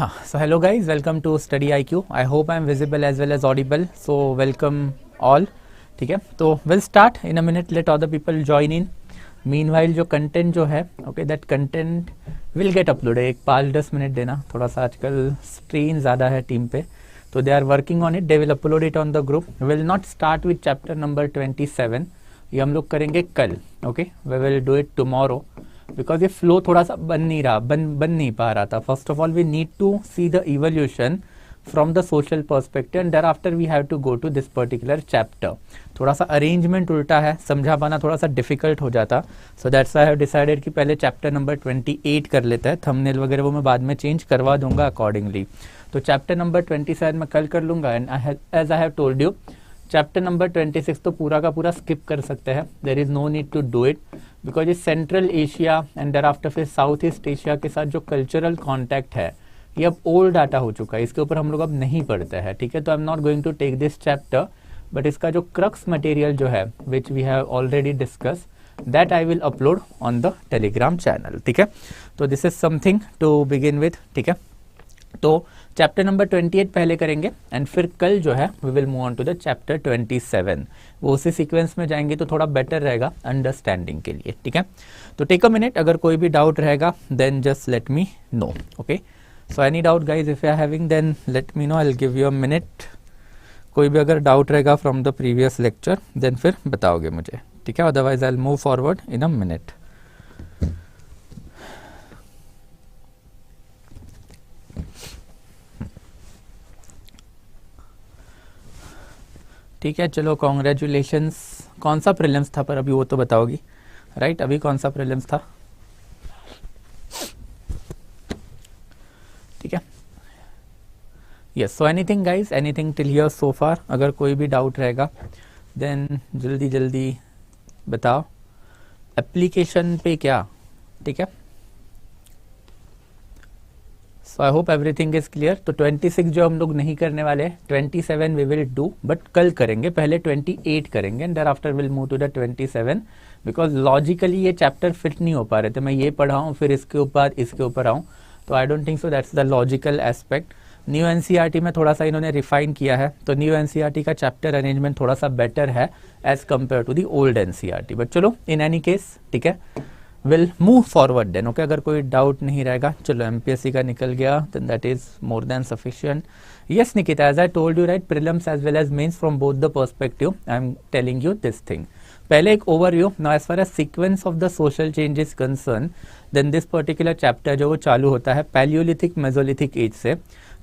So hello guys, welcome to Study IQ. I hope I am visible as well as audible. So welcome all. ठीक है, तो we'll start in a minute. Let other people join in. Meanwhile जो content जो है, okay, that content will get uploaded. एक 5-10 minute देना, थोड़ा सा आजकल strain ज़्यादा है टीम पे, तो they are working on it. They will upload it on the group. We will not start with chapter number 27. ये हम लोग करेंगे कल, okay? We will do it tomorrow. Because ये फ्लो थोड़ा सा बन नहीं पा रहा था. First of all we need to see the evolution from the social perspective and thereafter we have to go to this particular chapter. थोड़ा सा अरेंजमेंट उल्टा है, समझा पाना थोड़ा सा डिफिकल्ट हो जाता. So that's I have decided कि पहले चैप्टर नंबर 28 कर लेते हैं. थंबनेल वगैरह वो मैं बाद में चेंज करवा दूंगा अकॉर्डिंगली. तो चैप्टर नंबर 27 मैं कल कर लूंगा. And as I have told you, chapter number 26 तो पूरा का पूरा स्किप कर सकते हैं. There is no need to do it because ये Central Asia and thereafter फिर साउथ ईस्ट एशिया के साथ जो कल्चरल कॉन्टैक्ट है ये अब ओल्ड डाटा हो चुका है. इसके ऊपर हम लोग अब नहीं पढ़ते हैं, ठीक है. तो I am not going to take this chapter, but इसका जो क्रक्स मटेरियल जो है which we have already discuss, that I will upload on the Telegram channel, ठीक है. तो this is something to begin with, ठीक है. तो चैप्टर नंबर 28 पहले करेंगे एंड फिर कल जो है we will move on to the chapter 27. वो उसी सीक्वेंस में जाएंगे तो थोड़ा बेटर रहेगा अंडरस्टैंडिंग के लिए, ठीक है. तो टेक अ मिनट, अगर कोई भी डाउट रहेगा then just let me know, okay. So any doubt guys if you are having then let me know, I will give you a minute. कोई भी अगर डाउट रहेगा from the previous lecture then फिर बताओगे मुझे, ठीक है. Otherwise I will move forward in a minute. ठीक है, चलो कॉन्ग्रेचुलेशंस. कौन सा प्रीलिम्स था पर अभी वो तो बताओगी, राइट? अभी कौन सा प्रीलिम्स था? ठीक है, yes. So anything guys, anything till here so far? अगर कोई भी डाउट रहेगा देन जल्दी जल्दी बताओ. एप्लीकेशन पे क्या, ठीक है. So I hope everything is clear. तो 26 जो हम लोग नहीं करने वाले हैं, 27 वी विल डू, बट कल करेंगे. पहले 28 करेंगे and thereafter will move to the 27 because logically ये चैप्टर फिट नहीं हो पा रहे थे. मैं ये पढ़ाऊँ फिर इसके ऊपर आऊँ, तो I don't think so that's the logical aspect. New NCERT में थोड़ा सा इन्होंने रिफाइन किया है, तो न्यू एनसीईआरटी का चैप्टर अरेंजमेंट थोड़ा सा बेटर है as compare to the old NCERT. But चलो इन एनी केस, ठीक है, will move forward then, okay. अगर कोई डाउट नहीं रहेगा, चलो एमपीएससी का निकल गया, then that is more than sufficient. Yes Nikita, as I told you right, prelims as well as mains from both the perspective I am telling you this thing. पहले एक overview. Now as far as sequence of the social change is concern, then this particular chapter जो वो चालू होता है Palaeolithic Mesolithic as से,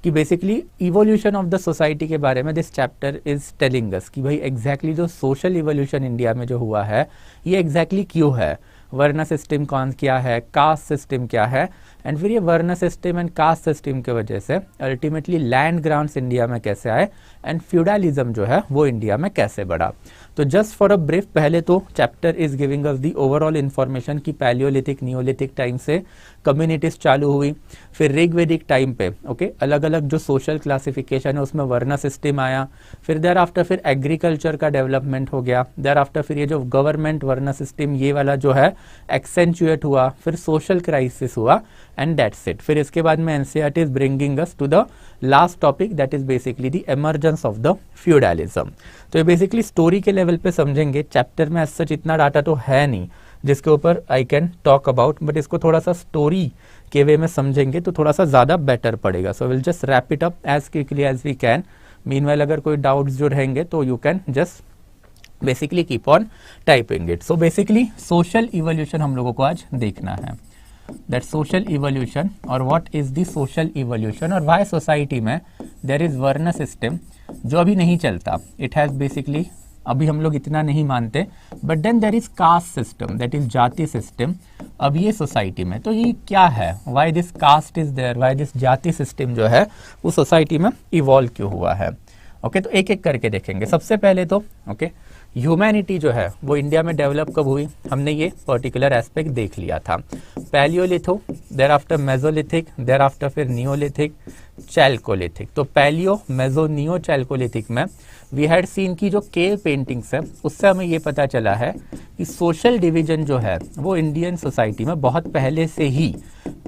कि basically evolution of the society के बारे में this chapter is telling us कि भाई एग्जैक्टली जो सोशल इवोल्यूशन इंडिया में जो हुआ है ये एग्जैक्टली क्यों है. वर्ण सिस्टम कौन क्या है, कास्ट सिस्टम क्या है, एंड फिर ये वर्ण सिस्टम एंड कास्ट सिस्टम की वजह से अल्टीमेटली लैंड ग्रांट्स इंडिया में कैसे आए एंड फ्यूडलिज्म जो है वो इंडिया में कैसे बढ़ा. तो जस्ट फॉर अ ब्रीफ, पहले तो chapter is giving us the overall information कि पैलियोलिथिक नियोलिथिक टाइम से कम्युनिटीज चालू हुई, फिर ऋग्वेदिक टाइम पे, ओके, अलग अलग जो सोशल क्लासिफिकेशन है उसमें वर्ण सिस्टम आया, फिर देयर आफ्टर फिर एग्रीकल्चर का डेवलपमेंट हो गया, देयर आफ्टर फिर ये जो गवर्नमेंट वर्ण सिस्टम ये वाला जो है एक्सेंचुएट हुआ, फिर सोशल क्राइसिस हुआ एंड दैट्स इट. फिर इसके बाद में NCERT is bringing us to the last topic that is basically the emergence of the feudalism. तो ये बेसिकली स्टोरी के लेवल पे समझेंगे. चैप्टर में सच इतना डाटा तो है नहीं जिसके ऊपर I can talk about, but इसको थोड़ा सा स्टोरी के वे में समझेंगे तो थोड़ा सा ज़्यादा बेटर पड़ेगा. So will just wrap it up as quickly as we can. Meanwhile अगर कोई डाउट्स जो रहेंगे तो you can just basically keep on typing it. So basically social evolution हम लोगों को आज देखना है. दैट सोशल इवोल्यूशन और what is the social evolution और व्हाई सोसाइटी में देयर इज वर्ण सिस्टम जो अभी नहीं चलता. इट हैज बेसिकली अभी हम लोग इतना नहीं मानते, but then there is caste system that is jati system. अब ये सोसाइटी में तो ये क्या है, why this caste is there, why this jati system जो है वो सोसाइटी में इवॉल्व क्यों हुआ है. ओके, तो एक एक करके देखेंगे. सबसे पहले तो ओके, ह्यूमैनिटी जो है वो इंडिया में डेवलप कब हुई, हमने ये पर्टिकुलर एस्पेक्ट देख लिया था. Palaeolithic, thereafter mesolithic, thereafter फिर नियोलिथिक, चैल्कोलिथिक. तो पैलियो, मेसो, नियो, चैल्कोलिथिक में वी हैड सीन की जो केव पेंटिंग्स है उससे हमें ये पता चला है कि सोशल डिवीजन जो है वो इंडियन सोसाइटी में बहुत पहले से ही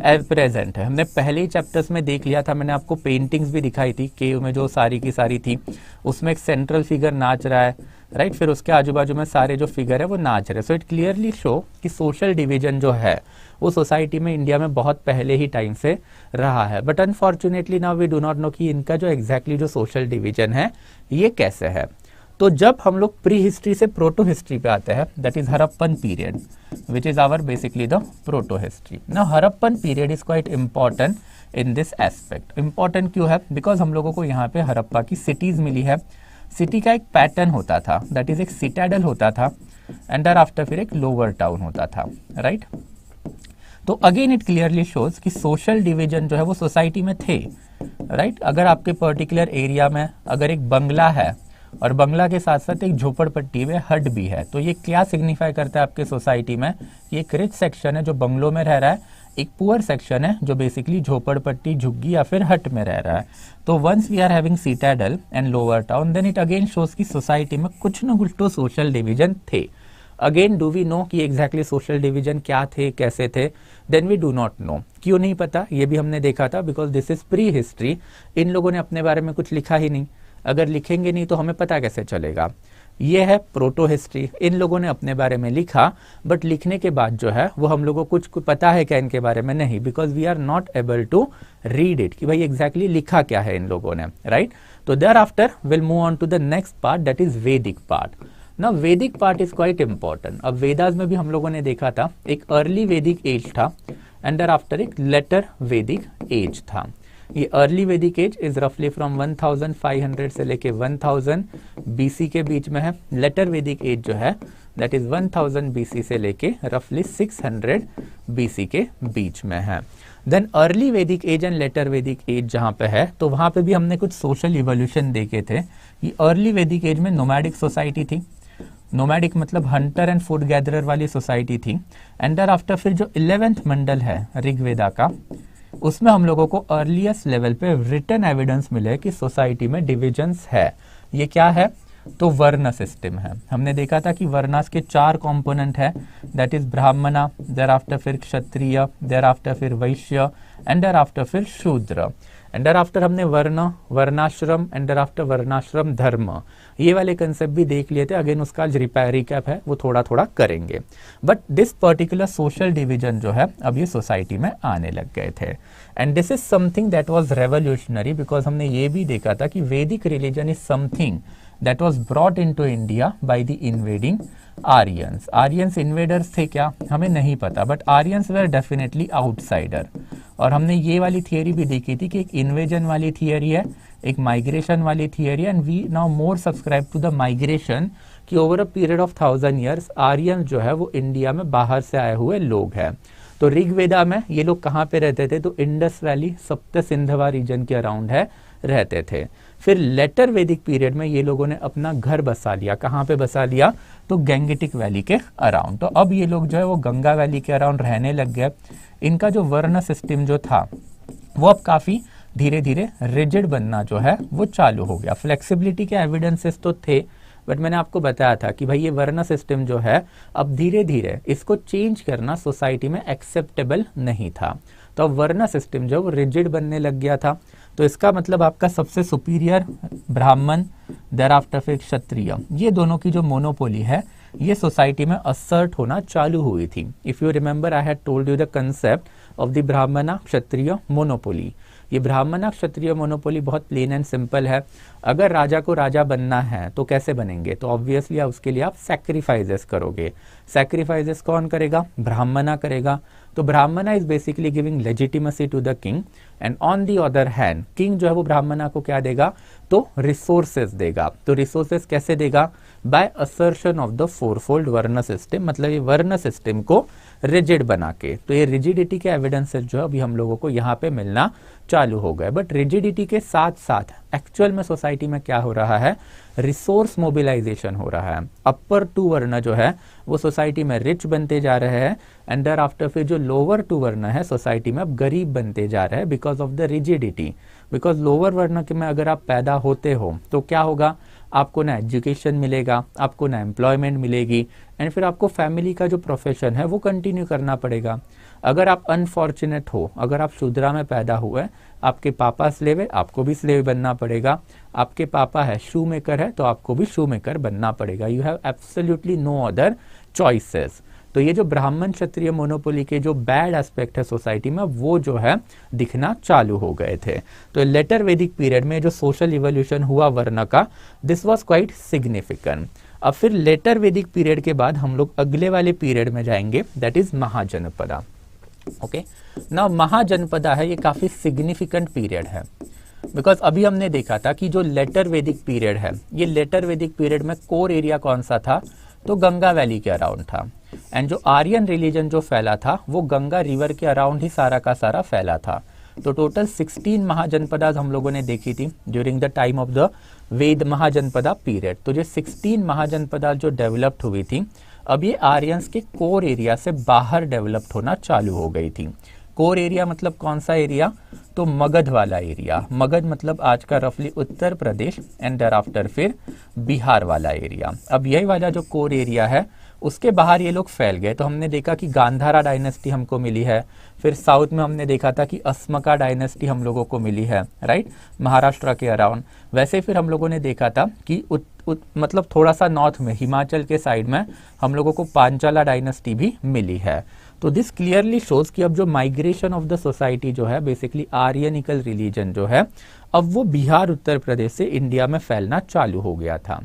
एज प्रेजेंट है। हमने पहले ही चैप्टर्स में देख लिया था, मैंने आपको पेंटिंग्स भी दिखाई थी केव में जो सारी की सारी थी, उसमें एक सेंट्रल फिगर नाच रहा है, राइट, फिर उसके आजू बाजू में सारे जो फिगर है वो नाच रहे। सो इट क्लियरली शो कि सोशल डिवीजन जो है वो सोसाइटी में इंडिया में बहुत पहले ही टाइम से रहा है। But unfortunately now we do not know कि इनका जो एग्जैक्टली जो सोशल डिवीजन है ये कैसे है। तो जब हम लोग प्री हिस्ट्री से प्रोटो हिस्ट्री पे आते हैं, that is Harappan period which is our basically the protohistory. ना Harappan period is quite important in this aspect. Important क्यों है? बिकॉज हम लोगों को यहाँ पे हड़प्पा की सिटीज मिली है। सिटी का एक पैटर्न होता था, दैट इज एक सिटाडल होता था, एंड देयर आफ्टर फिर एक लोअर टाउन होता था, राइट। तो अगेन इट क्लियरली शोज कि सोशल डिवीजन जो है वो सोसाइटी में थे, राइट। अगर आपके पर्टिकुलर एरिया में अगर एक बंगला है और बंगला के साथ साथ एक झोपड़पट्टी में हट भी है, तो ये क्या सिग्निफाई करता है आपके सोसाइटी में? ये एक रिच सेक्शन है जो बंगलों में रह रहा है, एक पुअर सेक्शन है जो बेसिकली झोपड़पट्टी, झुग्गी या फिर हट में रह रहा है। तो once we are having citadel and lower town, then it again shows की सोसाइटी में कुछ न कुछ तो सोशल डिवीजन थे। अगेन डू वी नो कि एग्जैक्टली सोशल डिवीजन क्या थे, कैसे थे? Then we do not know. क्यों नहीं पता? ये भी हमने देखा था, because this is prehistory. इन लोगों ने अपने बारे में कुछ लिखा ही नहीं, अगर लिखेंगे नहीं तो हमें पता कैसे चलेगा? ये है प्रोटो हिस्ट्री। इन लोगों ने अपने बारे में लिखा, बट लिखने के बाद जो है वो हम लोगों को कुछ पता है क्या इनके बारे में? नहीं, because we are not able to read it कि भाई एग्जैक्टली लिखा क्या है इन लोगों ने, राइट। तो thereafter will move on to the next part, that is Vedic part. ना Vedic part is quite important. अब वेदास में भी हम लोगों ने देखा था एक अर्ली वैदिक एज था, एंड देयर आफ्टर एक लेटर वैदिक एज था। ये अर्ली वैदिक एज इज रफली फ्रॉम 1500 से लेके 1000 बीसी के बीच में है। लेटर वैदिक एज जो है दैट इज 1000 बीसी से लेके रफली 600 बीसी के बीच में है। देन अर्ली वैदिक एज एंड लेटर वैदिक एज जहाँ पे है, तो वहाँ पे भी हमने कुछ सोशल इवोल्यूशन देखे थे। ये अर्ली वैदिक एज में नोमैडिक सोसाइटी थी, नोमैडिक मतलब हंटर एंड फूड गैदरर वाली सोसाइटी थी। एंड देयर आफ्टर फिर जो 11th मंडल है ऋग्वेदा का, उसमें हम लोगों को अर्लीस्ट लेवल पे रिटन एविडेंस मिले कि सोसाइटी में डिविजन्स है। ये क्या है? तो वर्ण सिस्टम है। हमने देखा था कि वर्णास के 4 कंपोनेंट है, दैट इज ब्राह्मणा, देयर आफ्टर फिर क्षत्रिय, देयर आफ्टर फिर वैश्य, एंड देयर आफ्टर फिर शूद्र। एंड देयर आफ्टर हमने वर्ण, वर्णाश्रम, एंड देयर आफ्टर वर्णाश्रम धर्म, ये वाले कंसेप्ट भी देख लिए थे। अगेन उसका आज रिकैप है, वो थोड़ा थोड़ा करेंगे। But this particular social division जो है अब ये सोसाइटी में आने लग गए थे, and this is something that was revolutionary, because हमने ये भी देखा था कि वैदिक religion is something that was brought into India by the invading Aryans. Aryans invaders थे क्या? हमें नहीं पता, but Aryans were definitely outsider. और हमने ये वाली थियरी भी देखी थी कि एक इन्वेजन वाली थियरी है, एक माइग्रेशन वाली theory, and we now more subscribe to the migration कि over a period of 1000 years Aryan जो है वो इंडिया में बाहर से आए हुए लोग हैं। तो ऋग्वेदा में ये लोग कहाँ पे रहते थे? तो इंडस वैली, सप्त सिंधवा रीजन के अराउंड है रहते थे। फिर लेटर वैदिक पीरियड में ये लोगों ने अपना घर बसा लिया। कहाँ पे बसा लिया? तो गैंगेटिक वैली के अराउंड। तो अब ये लोग जो है वो गंगा वैली के अराउंड रहने लग गए। इनका जो वर्ण सिस्टम जो था वो अब काफी धीरे धीरे रिजिड बनना जो है वो चालू हो गया। फ्लेक्सिबिलिटी के एविडेंसेस तो थे, बट मैंने आपको बताया था कि भाई ये वर्ण सिस्टम जो है अब धीरे धीरे इसको चेंज करना सोसाइटी में एक्सेप्टेबल नहीं था। तो अब वर्ण सिस्टम जो वो रिजिड बनने लग गया था। तो इसका मतलब आपका सबसे सुपीरियर ब्राह्मण, देयर आफ्टर फिर क्षत्रिय, ये दोनों की जो मोनोपोली है ये सोसाइटी में असर्ट होना चालू हुई थी। If you remember I had told you the concept of the ब्राह्मणा क्षत्रिय मोनोपोली। ये ब्राह्मणा क्षत्रिय मोनोपोली बहुत प्लेन एंड सिंपल है। अगर राजा को राजा बनना है तो कैसे बनेंगे? तो ऑब्वियसली उसके लिए आप सैक्रिफाइसेस करोगे। सैक्रिफाइसेस कौन करेगा? ब्राह्मणा करेगा। तो Brahmana is basically giving legitimacy to the king, and on the other hand king जो है वो ब्राह्मणा को क्या देगा? तो रिसोर्सेस देगा। तो रिसोर्सेस कैसे देगा? बाय असर्शन ऑफ द फोरफोल्ड वर्ण सिस्टम, मतलब ये वर्ण सिस्टम को रिजिड बना के। तो ये रिजिडिटी के एविडेंसेस जो है अभी हम लोगों को यहाँ पे मिलना चालू हो गए। बट रिजिडिटी के साथ साथ एक्चुअल में सोसाइटी में क्या हो रहा है? रिसोर्स मोबिलाइजेशन हो रहा है। अपर 2 वर्ण जो है वो सोसाइटी में रिच बनते जा रहे हैं, एंड देयर आफ्टर फिर जो लोअर 2 वर्ण है सोसाइटी में अब गरीब बनते जा रहे हैं because of the rigidity. Because lower वर्ण के में अगर आप पैदा होते हो तो क्या होगा? आपको ना एजुकेशन मिलेगा, आपको ना एम्प्लॉयमेंट मिलेगी, एंड फिर आपको फैमिली का जो प्रोफेशन है वो कंटिन्यू करना पड़ेगा। अगर आप अनफॉर्चुनेट हो, अगर आप शूद्रा में पैदा हुए, आपके पापा स्लेव है, आपको भी स्लेव बनना पड़ेगा, आपके पापा है शू मेकर है तो आपको भी शू मेकर बनना पड़ेगा। You have absolutely no other choices. तो ये जो ब्राह्मण क्षत्रिय मोनोपोली के जो बैड एस्पेक्ट है सोसाइटी में, वो जो है दिखना चालू हो गए थे। तो लेटर वैदिक पीरियड में जो सोशल इवोल्यूशन हुआ वर्ण का, दिस वाज क्वाइट सिग्निफिकेंट। अब फिर लेटर वैदिक पीरियड के बाद हम लोग अगले वाले पीरियड में जाएंगे, दैट इज महाजनपदा। ओके, ना महाजनपदा है, ये काफी सिग्निफिकेंट पीरियड है, बिकॉज अभी हमने देखा था कि जो लेटर वैदिक पीरियड है, ये लेटर वैदिक पीरियड में कोर एरिया कौन सा था, तो गंगा वैली के अराउंड था। एंड जो आर्यन रिलीजन जो फैला था वो गंगा रिवर के अराउंड ही सारा का सारा फैला था। तो टोटल 16 महाजनपदा हम लोगों ने देखी थी during the time of the Veda Mahajanapada period. तो जो 16 महाजनपदा जो डेवलप्ड हुई थी, अब ये आर्यंस के कोर एरिया से बाहर डेवलप्ड होना चालू हो गई थी। कोर एरिया मतलब कौन सा एरिया, तो मगध वाला एरिया। मगध मतलब आज का रफली उत्तर प्रदेश एंड देयर आफ्टर फिर बिहार वाला एरिया। अब यही वाला जो कोर एरिया है उसके बाहर ये लोग फैल गए। तो हमने देखा कि गांधारा डायनेस्टी हमको मिली है, फिर साउथ में हमने देखा था कि अस्मका डायनेस्टी हम लोगों को मिली है, राइट, महाराष्ट्र के अराउंड। वैसे फिर हम लोगों ने देखा था कि मतलब थोड़ा सा नॉर्थ में हिमाचल के साइड में हम लोगों को पांचाला डायनेस्टी भी मिली है। तो दिस क्लियरली शोज कि अब जो माइग्रेशन ऑफ द सोसाइटी जो है, बेसिकली आर्यनिकल रिलीजन जो है, अब वो बिहार उत्तर प्रदेश से इंडिया में फैलना चालू हो गया था।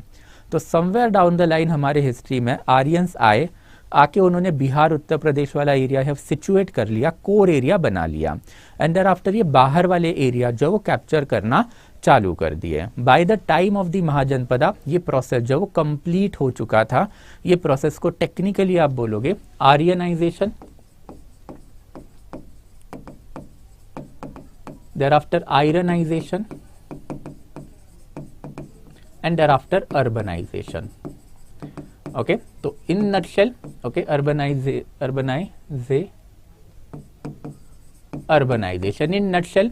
तो समवेयर डाउन द लाइन हमारे हिस्ट्री में आर्यंस आए, आके उन्होंने बिहार उत्तर प्रदेश वाला एरिया है सिचुएट कर लिया, कोर एरिया बना लिया। एंड देयर आफ्टर ये बाहर वाले एरिया जो वो कैप्चर करना चालू कर दिए। By the time of the Mahajanapada ये प्रोसेस जो वो कंप्लीट हो चुका था। ये प्रोसेस को टेक्निकली आप बोलोगे आर्यनाइजेशन, thereafter ironization and thereafter urbanization. Okay, तो in nutshell, okay, urbanization in nutshell,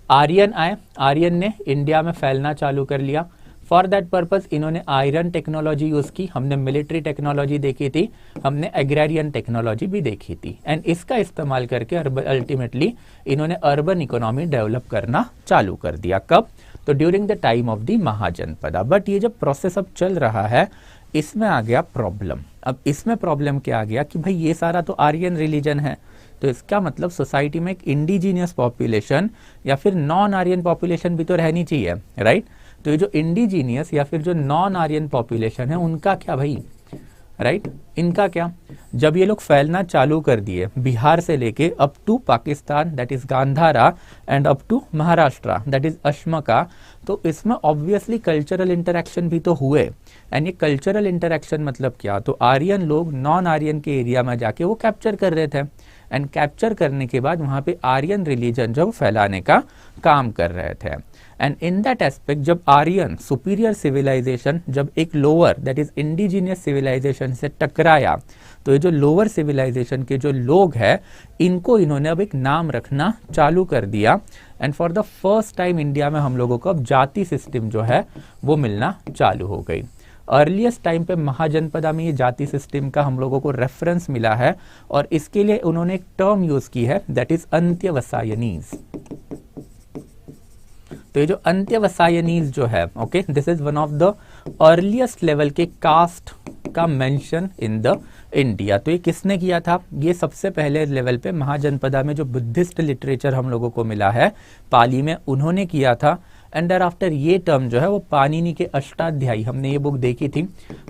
Aryan आए, आर्यन ने इंडिया में फैलना चालू कर लिया। फॉर दैट पर्पज इन्होंने आयरन टेक्नोलॉजी यूज की, हमने मिलिट्री टेक्नोलॉजी देखी थी, हमने एग्रेरियन टेक्नोलॉजी भी देखी थी। एंड इसका इस्तेमाल करके अल्टीमेटली इन्होंने अर्बन इकोनॉमी डेवलप करना चालू कर दिया। कब, तो during the time of the Mahajanapada. But ये जब प्रोसेस अब चल रहा है, इसमें आ गया प्रॉब्लम। अब इसमें प्रॉब्लम क्या आ गया कि भाई ये सारा तो आर्यन रिलीजन है, तो इसका मतलब सोसाइटी में एक इंडिजीनियस पॉपुलेशन या फिर नॉन आर्यन पॉपुलेशन भी तो रहनी चाहिए, राइट। तो ये जो इंडिजीनियस या फिर जो नॉन आर्यन पॉपुलेशन है उनका क्या भाई, राइट, इनका क्या। जब ये लोग फैलना चालू कर दिए बिहार से लेके up to Pakistan that is Gandhara and up to Maharashtra that is Ashmaka, तो इसमें ऑब्वियसली कल्चरल इंटरेक्शन भी तो हुए। एंड ये कल्चरल इंटरेक्शन मतलब क्या, तो आर्यन लोग नॉन आर्यन के एरिया में जाके वो कैप्चर कर रहे थे, एंड कैप्चर करने के बाद वहां पे आर्यन रिलीजन जो फैलाने का काम कर रहे थे। एंड इन दैट एस्पेक्ट जब आर्यन सुपीरियर सिविलाइजेशन जब एक lower that is indigenous civilization से टकराया, तो ये जो लोअर सिविलाइजेशन के जो लोग हैं इनको इन्होंने अब एक नाम रखना चालू कर दिया। And for the first time India में हम लोगों को अब जाति सिस्टम जो है वो मिलना चालू हो गई। अर्लीस्ट टाइम पे महाजनपदा में ये जाति सिस्टम का हम लोगों को रेफरेंस मिला है, और इसके लिए उन्होंने एक टर्म यूज की है दैट इज अंत्यवसायनीज। तो ये जो अंत्यवसायनीज जो है, okay, this is one of the earliest level के कास्ट का मेंशन इन द इंडिया। तो ये किसने किया था, ये सबसे पहले लेवल पे महाजनपदा में जो बुद्धिस्ट लिटरेचर हम लोगों को मिला है पाली में, उन्होंने किया था। एंड देयर आफ्टर ये टर्म जो है वो पाणिनि के अष्टाध्यायी, हमने ये बुक देखी थी,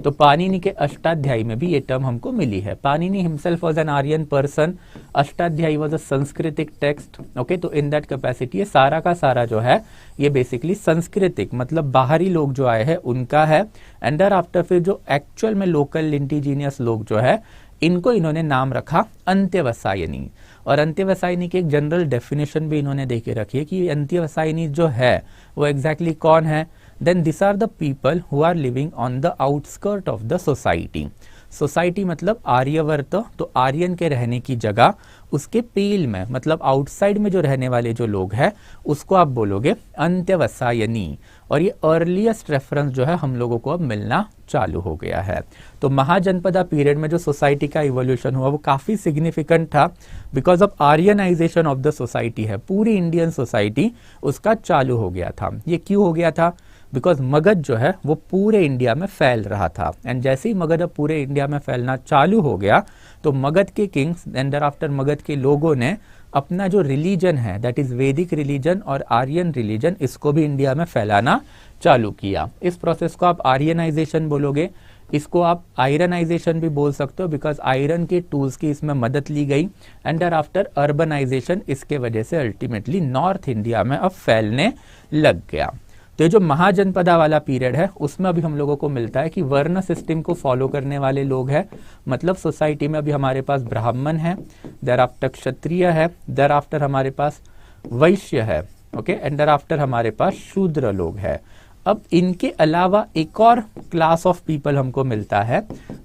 तो पाणिनि के अष्टाध्यायी में भी ये टर्म हमको मिली है। Panini himself was an Aryan person, Ashtadhyayi was a Sanskritic text, okay. तो इन दैट कैपेसिटी ये सारा का सारा जो है ये बेसिकली संस्कृतिक मतलब बाहरी लोग जो आए हैं उनका है। एंड देयर आफ्टर फिर जो एक्चुअल में लोकल इंडिजीनियस लोग जो है इनको इन्होंने नाम रखा अंत्यवसायनी। और अंत्यवसायनी की एक जनरल डेफिनेशन भी इन्होंने दे के रखी है कि अंत्यवसायनी जो है वो एग्जैक्टली कौन है, then this are the people who are living on the outskirt of the society. Society मतलब आर्यवर्त, तो आर्यन के रहने की जगह, उसके पेल में मतलब आउटसाइड में जो रहने वाले जो लोग हैं उसको आप बोलोगे अंत्यवसायनी। और ये अर्लीस्ट रेफरेंस जो है हम लोगों को अब मिलना चालू हो गया है। तो महाजनपदा पीरियड में जो सोसाइटी का इवोल्यूशन हुआ वो काफी सिग्निफिकेंट था, because of Aryanisation of the society है, पूरी इंडियन सोसाइटी उसका चालू हो गया था। ये क्यों हो गया था? बिकॉज मगध जो है वो पूरे इंडिया में फैल रहा था, एंड जैसे ही मगध अब पूरे इंडिया में फैलना चालू हो गया तो मगध के kings and thereafter Magadha के लोगों ने अपना जो रिलीजन है दैट इज वैदिक रिलीजन और आर्यन रिलीजन, इसको भी इंडिया में फैलाना चालू किया। इस प्रोसेस को आप आर्यनाइजेशन बोलोगे, इसको आप आयरनाइजेशन भी बोल सकते हो, बिकॉज आयरन के टूल्स की इसमें मदद ली गई, एंड देयर आफ्टर अर्बनाइजेशन इसके वजह से अल्टीमेटली नॉर्थ इंडिया में अब फैलने लग गया। तो ये जो महाजनपदा वाला पीरियड है उसमें अभी हम लोगों को मिलता है कि वर्ण सिस्टम को फॉलो करने वाले लोग हैं, मतलब सोसाइटी में अभी हमारे पास ब्राह्मण है, देयर आफ्टर क्षत्रिय है, देयर आफ्टर हमारे पास वैश्य है, ओके, एंड देयर आफ्टर हमारे पास शूद्र लोग हैं। अब इनके अलावा एक और क्लास ऑफ पीपल हमको मिलता है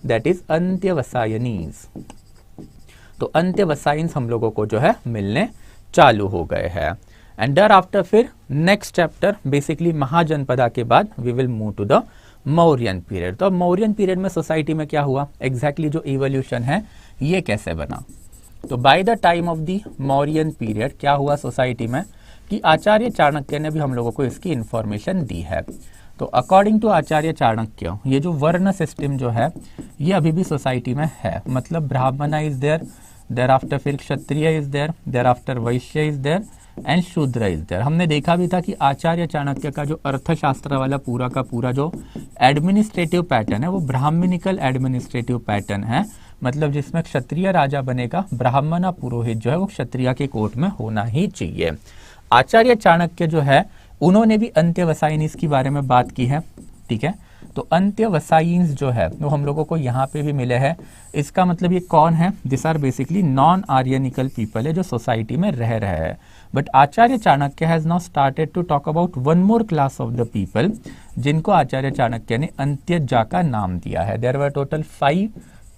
दैट इज अंत्यवसायनीज। तो अंत्यवसायिन्स हम लोगों को जो है मिलने चालू हो गए हैं। एंड देयर आफ्टर फिर नेक्स्ट चैप्टर बेसिकली महाजनपदा के बाद we will move to the Mauryan period. तो अब मौर्यन पीरियड में सोसाइटी में क्या हुआ, एग्जैक्टली जो इवोल्यूशन है ये कैसे बना। तो by the time of the Mauryan period क्या हुआ सोसाइटी में कि आचार्य चाणक्य ने भी हम लोगों को इसकी इंफॉर्मेशन दी है। तो अकॉर्डिंग टू आचार्य चाणक्य ये जो वर्ण सिस्टम जो है ये अभी भी सोसाइटी में है, मतलब ब्राह्मण इज देयर, देयर आफ्टर फिर क्षत्रिय is there, there after Vysya is there and शूद्र इज देयर। हमने देखा भी था कि आचार्य चाणक्य का जो अर्थशास्त्र वाला पूरा का पूरा जो एडमिनिस्ट्रेटिव पैटर्न है वो ब्राह्मणिकल एडमिनिस्ट्रेटिव पैटर्न है, मतलब जिसमें क्षत्रिय राजा बनेगा, ब्राह्मण पुरोहित जो है वो क्षत्रिय के कोर्ट में होना ही चाहिए। आचार्य चाणक्य जो है उन्होंने भी अंत्यवसायिन्स के बारे में बात की है, ठीक है। तो अंत्यवसायिन्स जो है वो हम लोगों को यहाँ पे भी मिले हैं। इसका मतलब ये कौन है, this are basically non Aryanical people है जो सोसाइटी में रह रहे हैं। But Acharya Chanakya has now started to talk about one more class of the people जिनको आचार्य चाणक्य ने अंत्यजा का नाम दिया है। There were total 5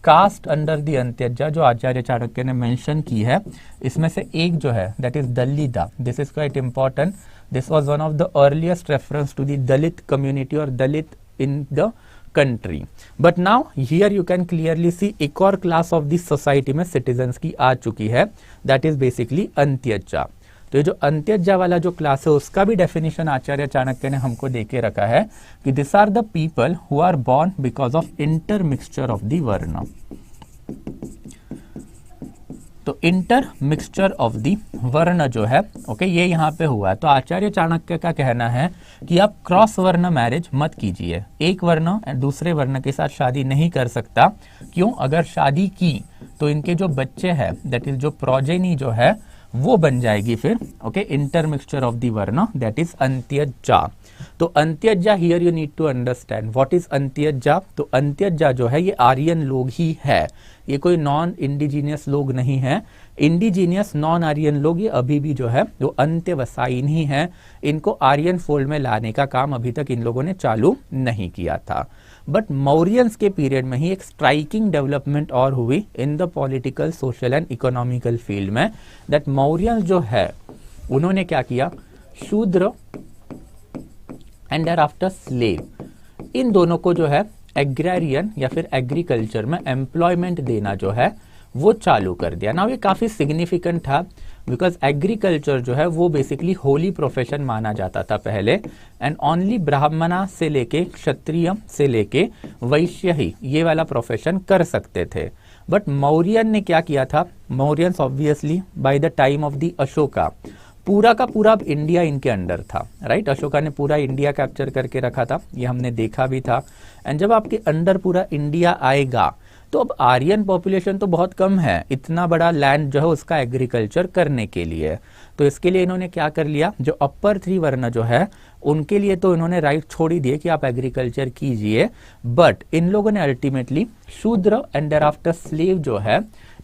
caste under the Antyaja जो आचार्य चाणक्य ने मेंशन की है। इसमें से एक जो है that is Dalita, this is quite important, this was one of the earliest reference to the Dalit community और Dalit in the country. But now here you can clearly see एक और क्लास ऑफ दिस सोसाइटी में सिटीजन्स की आ चुकी है, that is basically अंत्यजा। तो ये जो अंत्यजा वाला जो क्लास है उसका भी डेफिनेशन आचार्य चाणक्य ने हमको देके रखा है कि this are the people who are born because of intermixture of the varna. तो इंटर मिक्सचर ऑफ दी वर्ण जो है ओके ये यहाँ पे हुआ है। तो आचार्य चाणक्य का कहना है कि आप क्रॉस वर्ण मैरिज मत कीजिए, एक वर्ण दूसरे वर्ण के साथ शादी नहीं कर सकता। क्यों? अगर शादी की तो इनके जो बच्चे हैं दैट इज जो प्रोजेनी जो है वो बन जाएगी फिर ओके इंटरमिक्सचर ऑफ दी वर्ण दैट इज अंत्यजा। तो Antyaja here you need to understand what is Antyaja. तो अंत्यजा जो है ये आर्यन लोग ही है, ये कोई नॉन इंडिजीनियस लोग नहीं है। इंडिजीनियस नॉन आर्यन लोग ये अभी भी जो है वो अंत्यवसायिन ही है। इनको आर्यन फोल्ड में लाने का काम अभी तक इन लोगों ने चालू नहीं किया था। बट मौर्यंस के पीरियड में ही एक स्ट्राइकिंग डेवलपमेंट और हुई in the political, social and economical field में, दैट मौर्यंस जो है उन्होंने क्या किया, शूद्र एंड देयर आफ्टर स्लेव, इन दोनों को जो है एग्रेरियन या फिर एग्रीकल्चर में एम्प्लॉयमेंट देना जो है वो चालू कर दिया ना। ये काफी सिग्निफिकेंट था बिकॉज एग्रीकल्चर जो है वो बेसिकली होली प्रोफेशन माना जाता था पहले, एंड ओनली ब्राह्मणा से लेके क्षत्रिय से लेके वैश्य ही ये वाला प्रोफेशन कर सकते थे। बट मौर्यन ने क्या किया था, Mauryans obviously by the time of the Ashoka पूरा का पूरा इंडिया इनके अंडर था, राइट। अशोका ने पूरा इंडिया कैप्चर करके रखा था, ये हमने देखा भी था। एंड जब आपके अंडर पूरा इंडिया आएगा तो अब आर्यन पॉपुलेशन तो बहुत कम है, इतना बड़ा लैंड जो है उसका एग्रीकल्चर करने के लिए। तो इसके लिए इन्होंने क्या कर लिया, जो अपर 3 वर्ण जो है उनके लिए तो इन्होंने राइट छोड़ ही दिए कि आप एग्रीकल्चर कीजिए, बट इन लोगों ने अल्टीमेटली शूद्र एंड देयर आफ्टर स्लेव जो है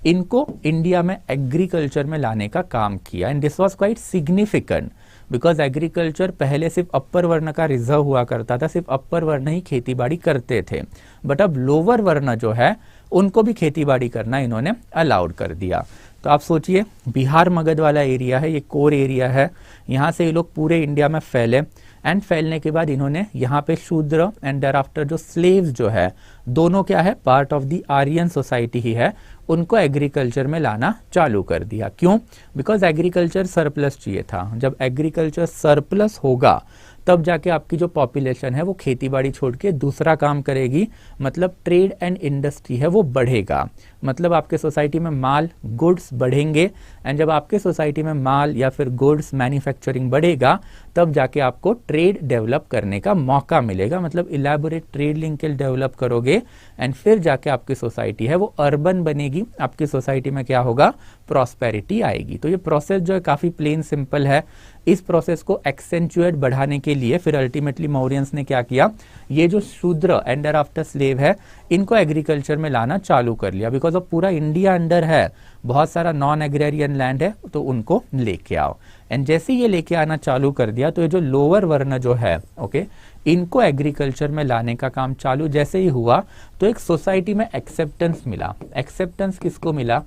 इनको इंडिया में एग्रीकल्चर में लाने का काम किया। And this was quite significant because agriculture पहले सिर्फ अपर वर्ण का रिजर्व हुआ करता था, सिर्फ अपर वर्ण ही खेती बाड़ी करते थे। बट अब लोअर वर्ण जो है उनको भी खेती बाड़ी करना इन्होंने अलाउड कर दिया। तो आप सोचिए बिहार मगध वाला एरिया है, ये कोर एरिया है, यहाँ से ये लोग पूरे इंडिया में फैले एंड फैलने के बाद इन्होंने यहाँ पे शूद्र एंड देयर आफ्टर जो स्लेव्स जो है दोनों क्या है part of the Aryan society ही है, उनको एग्रीकल्चर में लाना चालू कर दिया। क्यों? बिकॉज एग्रीकल्चर सरप्लस चाहिए था। जब एग्रीकल्चर सरप्लस होगा तब जाके आपकी जो पॉपुलेशन है वो खेती बाड़ी छोड़ के दूसरा काम करेगी, मतलब ट्रेड एंड इंडस्ट्री है वो बढ़ेगा, मतलब आपके सोसाइटी में माल गुड्स बढ़ेंगे एंड जब आपके सोसाइटी में माल या फिर गुड्स मैन्युफैक्चरिंग बढ़ेगा तब जाके आपको ट्रेड डेवलप करने का मौका मिलेगा, मतलब इलेबोरेट ट्रेड लिंकेज डेवलप करोगे एंड फिर जाके आपकी सोसाइटी है वो अर्बन बनेगी, आपकी सोसाइटी में क्या होगा प्रॉस्पेरिटी आएगी। तो ये प्रोसेस जो है काफ़ी प्लेन सिंपल है। इस प्रोसेस को एक्सेंचुएट बढ़ाने के लिए फिर अल्टीमेटली मौर्यंस ने क्या किया, ये जो शूद्र एंड देयर आफ्टर स्लेव है इनको एग्रीकल्चर में लाना चालू कर लिया। बिकॉज ऑफ पूरा इंडिया अंडर है, बहुत सारा नॉन एग्रेरियन लैंड है, तो उनको लेके आओ। एंड जैसे ये लेके आना चालू कर दिया तो ये जो लोअर वर्ण जो है ओके इनको एग्रीकल्चर में लाने का काम चालू जैसे ही हुआ तो एक सोसाइटी में एक्सेप्टेंस मिला। एक्सेप्टेंस किसको मिला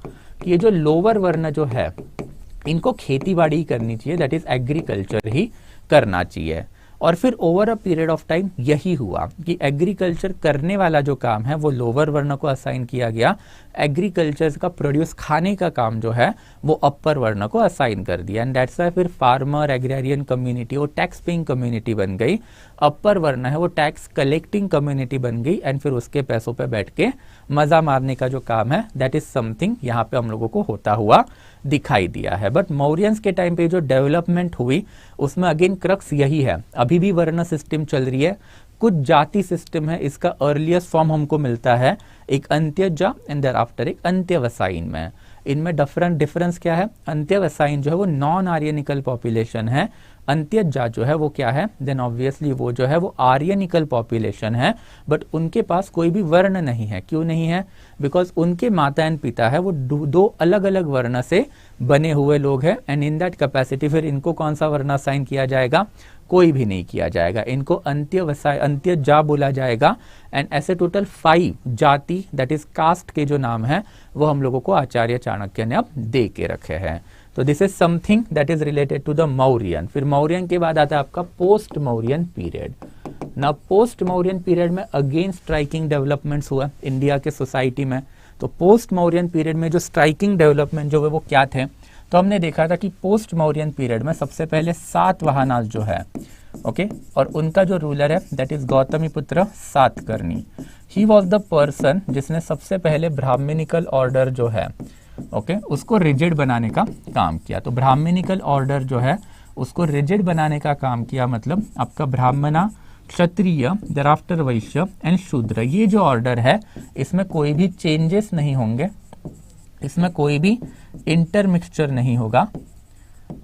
कि ये जो लोअर वर्ण जो है इनको खेती बाड़ी करनी चाहिए, दैट इज एग्रीकल्चर ही करना चाहिए। और फिर over a period of time यही हुआ कि एग्रीकल्चर करने वाला जो काम है वो लोअर वर्ण को असाइन किया गया, एग्रीकल्चर का प्रोड्यूस खाने का काम जो है वो अपर वर्ण को असाइन कर दिया। एंड दैट्स व्हाई फिर फार्मर एग्रेरियन कम्युनिटी वो टैक्स पेइंग कम्युनिटी बन गई, अपर वर्ण है वो टैक्स कलेक्टिंग कम्युनिटी बन गई एंड फिर उसके पैसों पे बैठ के मजा मारने का जो काम है दैट इज समथिंग यहाँ पे हम लोगों को होता हुआ दिखाई दिया है। बट मौर्यंस के टाइम पे जो डेवलपमेंट हुई उसमें अगेन क्रक्स यही है, अभी भी वर्ण सिस्टम चल रही है, कुछ जाति सिस्टम है, इसका अर्लीस्ट फॉर्म हमको मिलता है एक अंत्यजा एंड देयर आफ्टर एक अंत्यवसायन में। इनमें डिफरेंस क्या है, अंत्यवसायन जो है वो नॉन आर्यनिकल पॉपुलेशन है, अंत्यजा जो है वो क्या है देन ऑब्वियसली वो जो है वो आर्यनिकल पॉपुलेशन है, बट उनके पास कोई भी वर्ण नहीं है। क्यों नहीं है? बिकॉज उनके माता एंड पिता है वो दो अलग अलग वर्ण से बने हुए लोग हैं एंड इन दैट कैपेसिटी फिर इनको कौन सा वर्ण असाइन किया जाएगा, कोई भी नहीं किया जाएगा, इनको अंत्यजा बोला जाएगा। एंड ऐसे टोटल 5 जाति दैट इज कास्ट के जो नाम है वो हम लोगों को आचार्य चाणक्य ने अब दे के रखे हैं। तो this is something that is related to the Mauryan. फिर मौर्यन के बाद आता है आपका पोस्ट मौर्यन पीरियड। ना पोस्ट मौर्यन पीरियड में अगेन स्ट्राइकिंग डेवलपमेंट्स हुआ इंडिया के सोसाइटी में। तो पोस्ट मौर्यन पीरियड में जो स्ट्राइकिंग डेवलपमेंट जो है वो क्या थे, तो हमने देखा था कि पोस्ट मौर्यन पीरियड में सबसे पहले सातवाहन जो है ओके और उनका जो रूलर है that is Gautamiputra Satakarni. He was the person जिसने सबसे पहले ब्राह्मणिकल ऑर्डर जो है ओके उसको रिजिड बनाने का काम किया। तो ब्राह्मणिकल ऑर्डर जो है उसको रिजिड बनाने का काम किया, मतलब आपका ब्राह्मणा, क्षत्रिय, thereafter वैश्य एंड शूद्र, ये जो ऑर्डर है इसमें कोई भी चेंजेस नहीं होंगे, इसमें कोई भी इंटरमिक्सचर नहीं होगा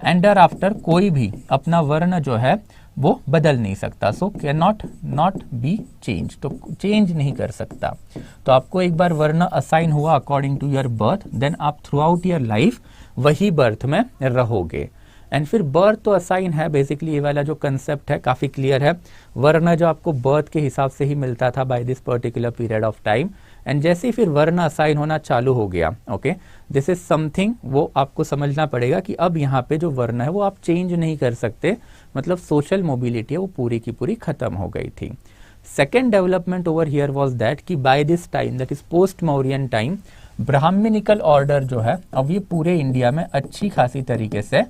एंड thereafter कोई भी अपना वर्ण जो है वो बदल नहीं सकता। So can not be change, तो चेंज नहीं कर सकता। तो आपको एक बार वर्ण असाइन हुआ according to your birth, then आप थ्रू आउट योर लाइफ वही बर्थ में रहोगे। एंड फिर बर्थ तो असाइन है, बेसिकली ये वाला जो कंसेप्ट है काफी क्लियर है, वर्ण जो आपको बर्थ के हिसाब से ही मिलता था by this particular period of time. And जैसे ही फिर वर्ण असाइन होना चालू हो गया ओके दिस इज समथिंग वो आपको समझना पड़ेगा कि अब यहाँ पे जो वर्ण है वो आप चेंज नहीं कर सकते, मतलब सोशल मोबिलिटी है वो पूरी की पूरी खत्म हो गई थी। Second development over here was that कि by this time that is post Mauryan time Brahmanical order जो है अब ये पूरे इंडिया में अच्छी खासी तरीके से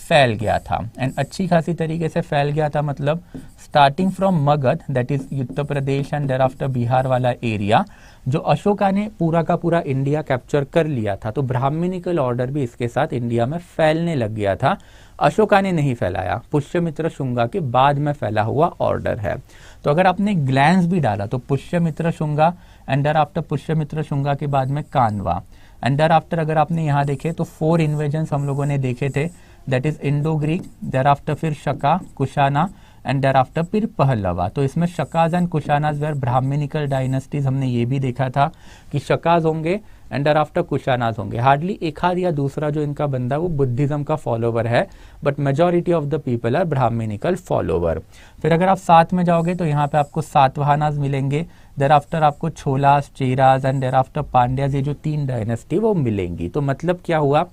फैल गया था। एंड अच्छी खासी तरीके से फैल गया था मतलब starting from Magadh that is Uttar Pradesh and thereafter Bihar वाला एरिया जो अशोका ने पूरा का पूरा इंडिया कैप्चर कर लिया था, तो ब्राह्मणिकल ऑर्डर भी इसके साथ इंडिया में फैलने लग गया था। अशोका ने नहीं फैलाया, पुष्यमित्र शुंगा के बाद में फैला हुआ ऑर्डर है। तो अगर आपने ग्लैंस भी डाला तो पुष्यमित्र शुंगा एंड देयरआफ्टर पुष्यमित्र शुंगा के बाद में कान्वा एंड देयरआफ्टर अगर आपने यहाँ देखे तो 4 इन्वेजन्स हम लोगों ने देखे थे, that is Indo Greek, thereafter फिर शका, कुशाना एंड देयरआफ्टर फिर पहलवा। तो इसमें Shakas and Kushanas were Brahmanical dynasties, हमने ये भी देखा था कि शकाज होंगे एंड देयर आफ्टर कुशानाज होंगे। हार्डली एक आध या दूसरा जो इनका बंदा वो बुद्धिज्म का फॉलोवर है, but majority of the people are Brahmanical follower. फिर अगर आप साथ में जाओगे तो यहाँ पे आपको सातवाहनाज मिलेंगे, देयर आफ्टर आपको Cholas, Cheras and thereafter Pandyas, ये जो 3 डायनेस्टी वो मिलेंगी। तो मतलब क्या हुआ,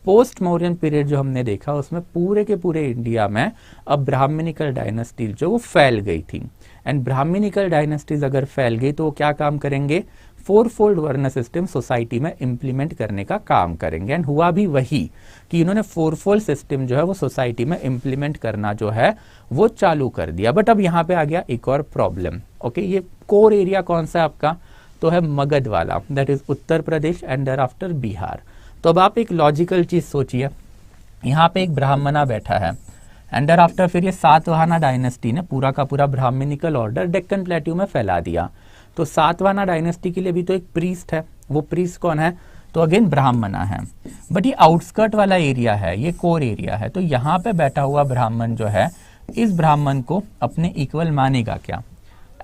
पोस्ट मौर्यन पीरियड जो हमने देखा उसमें पूरे के पूरे इंडिया में अब ब्राह्मणिकल डायनेस्टीज जो वो फैल गई थी। एंड ब्राह्मणिकल डायनेस्टीज अगर फैल गई तो वो क्या काम करेंगे, 4 फोल्ड वर्ण सिस्टम सोसाइटी में इंप्लीमेंट करने का काम करेंगे। एंड हुआ भी वही कि इन्होंने 4 फोल्ड सिस्टम जो है वो सोसाइटी में इंप्लीमेंट करना जो है वो चालू कर दिया। बट अब यहाँ पे आ गया एक और प्रॉब्लम। ओके, ये कोर एरिया कौन सा है आपका, तो है मगध वाला, that is Uttar Pradesh and thereafter Bihar. तो अब आप एक लॉजिकल चीज सोचिए, यहाँ पे एक ब्राह्मणा बैठा है एंड देयर आफ्टर फिर ये सातवाहना डायनेस्टी ने पूरा का पूरा ब्राह्मणिकल ऑर्डर डेक्कन प्लेट्यू में फैला दिया। तो सातवाहना डायनेस्टी के लिए भी तो एक प्रीस्ट है, वो प्रीस्ट कौन है, तो अगेन ब्राह्मणा है। बट ये आउटस्कर्ट वाला एरिया है, ये कोर एरिया है, तो यहाँ पे बैठा हुआ ब्राह्मण जो है इस ब्राह्मण को अपने इक्वल मानेगा क्या,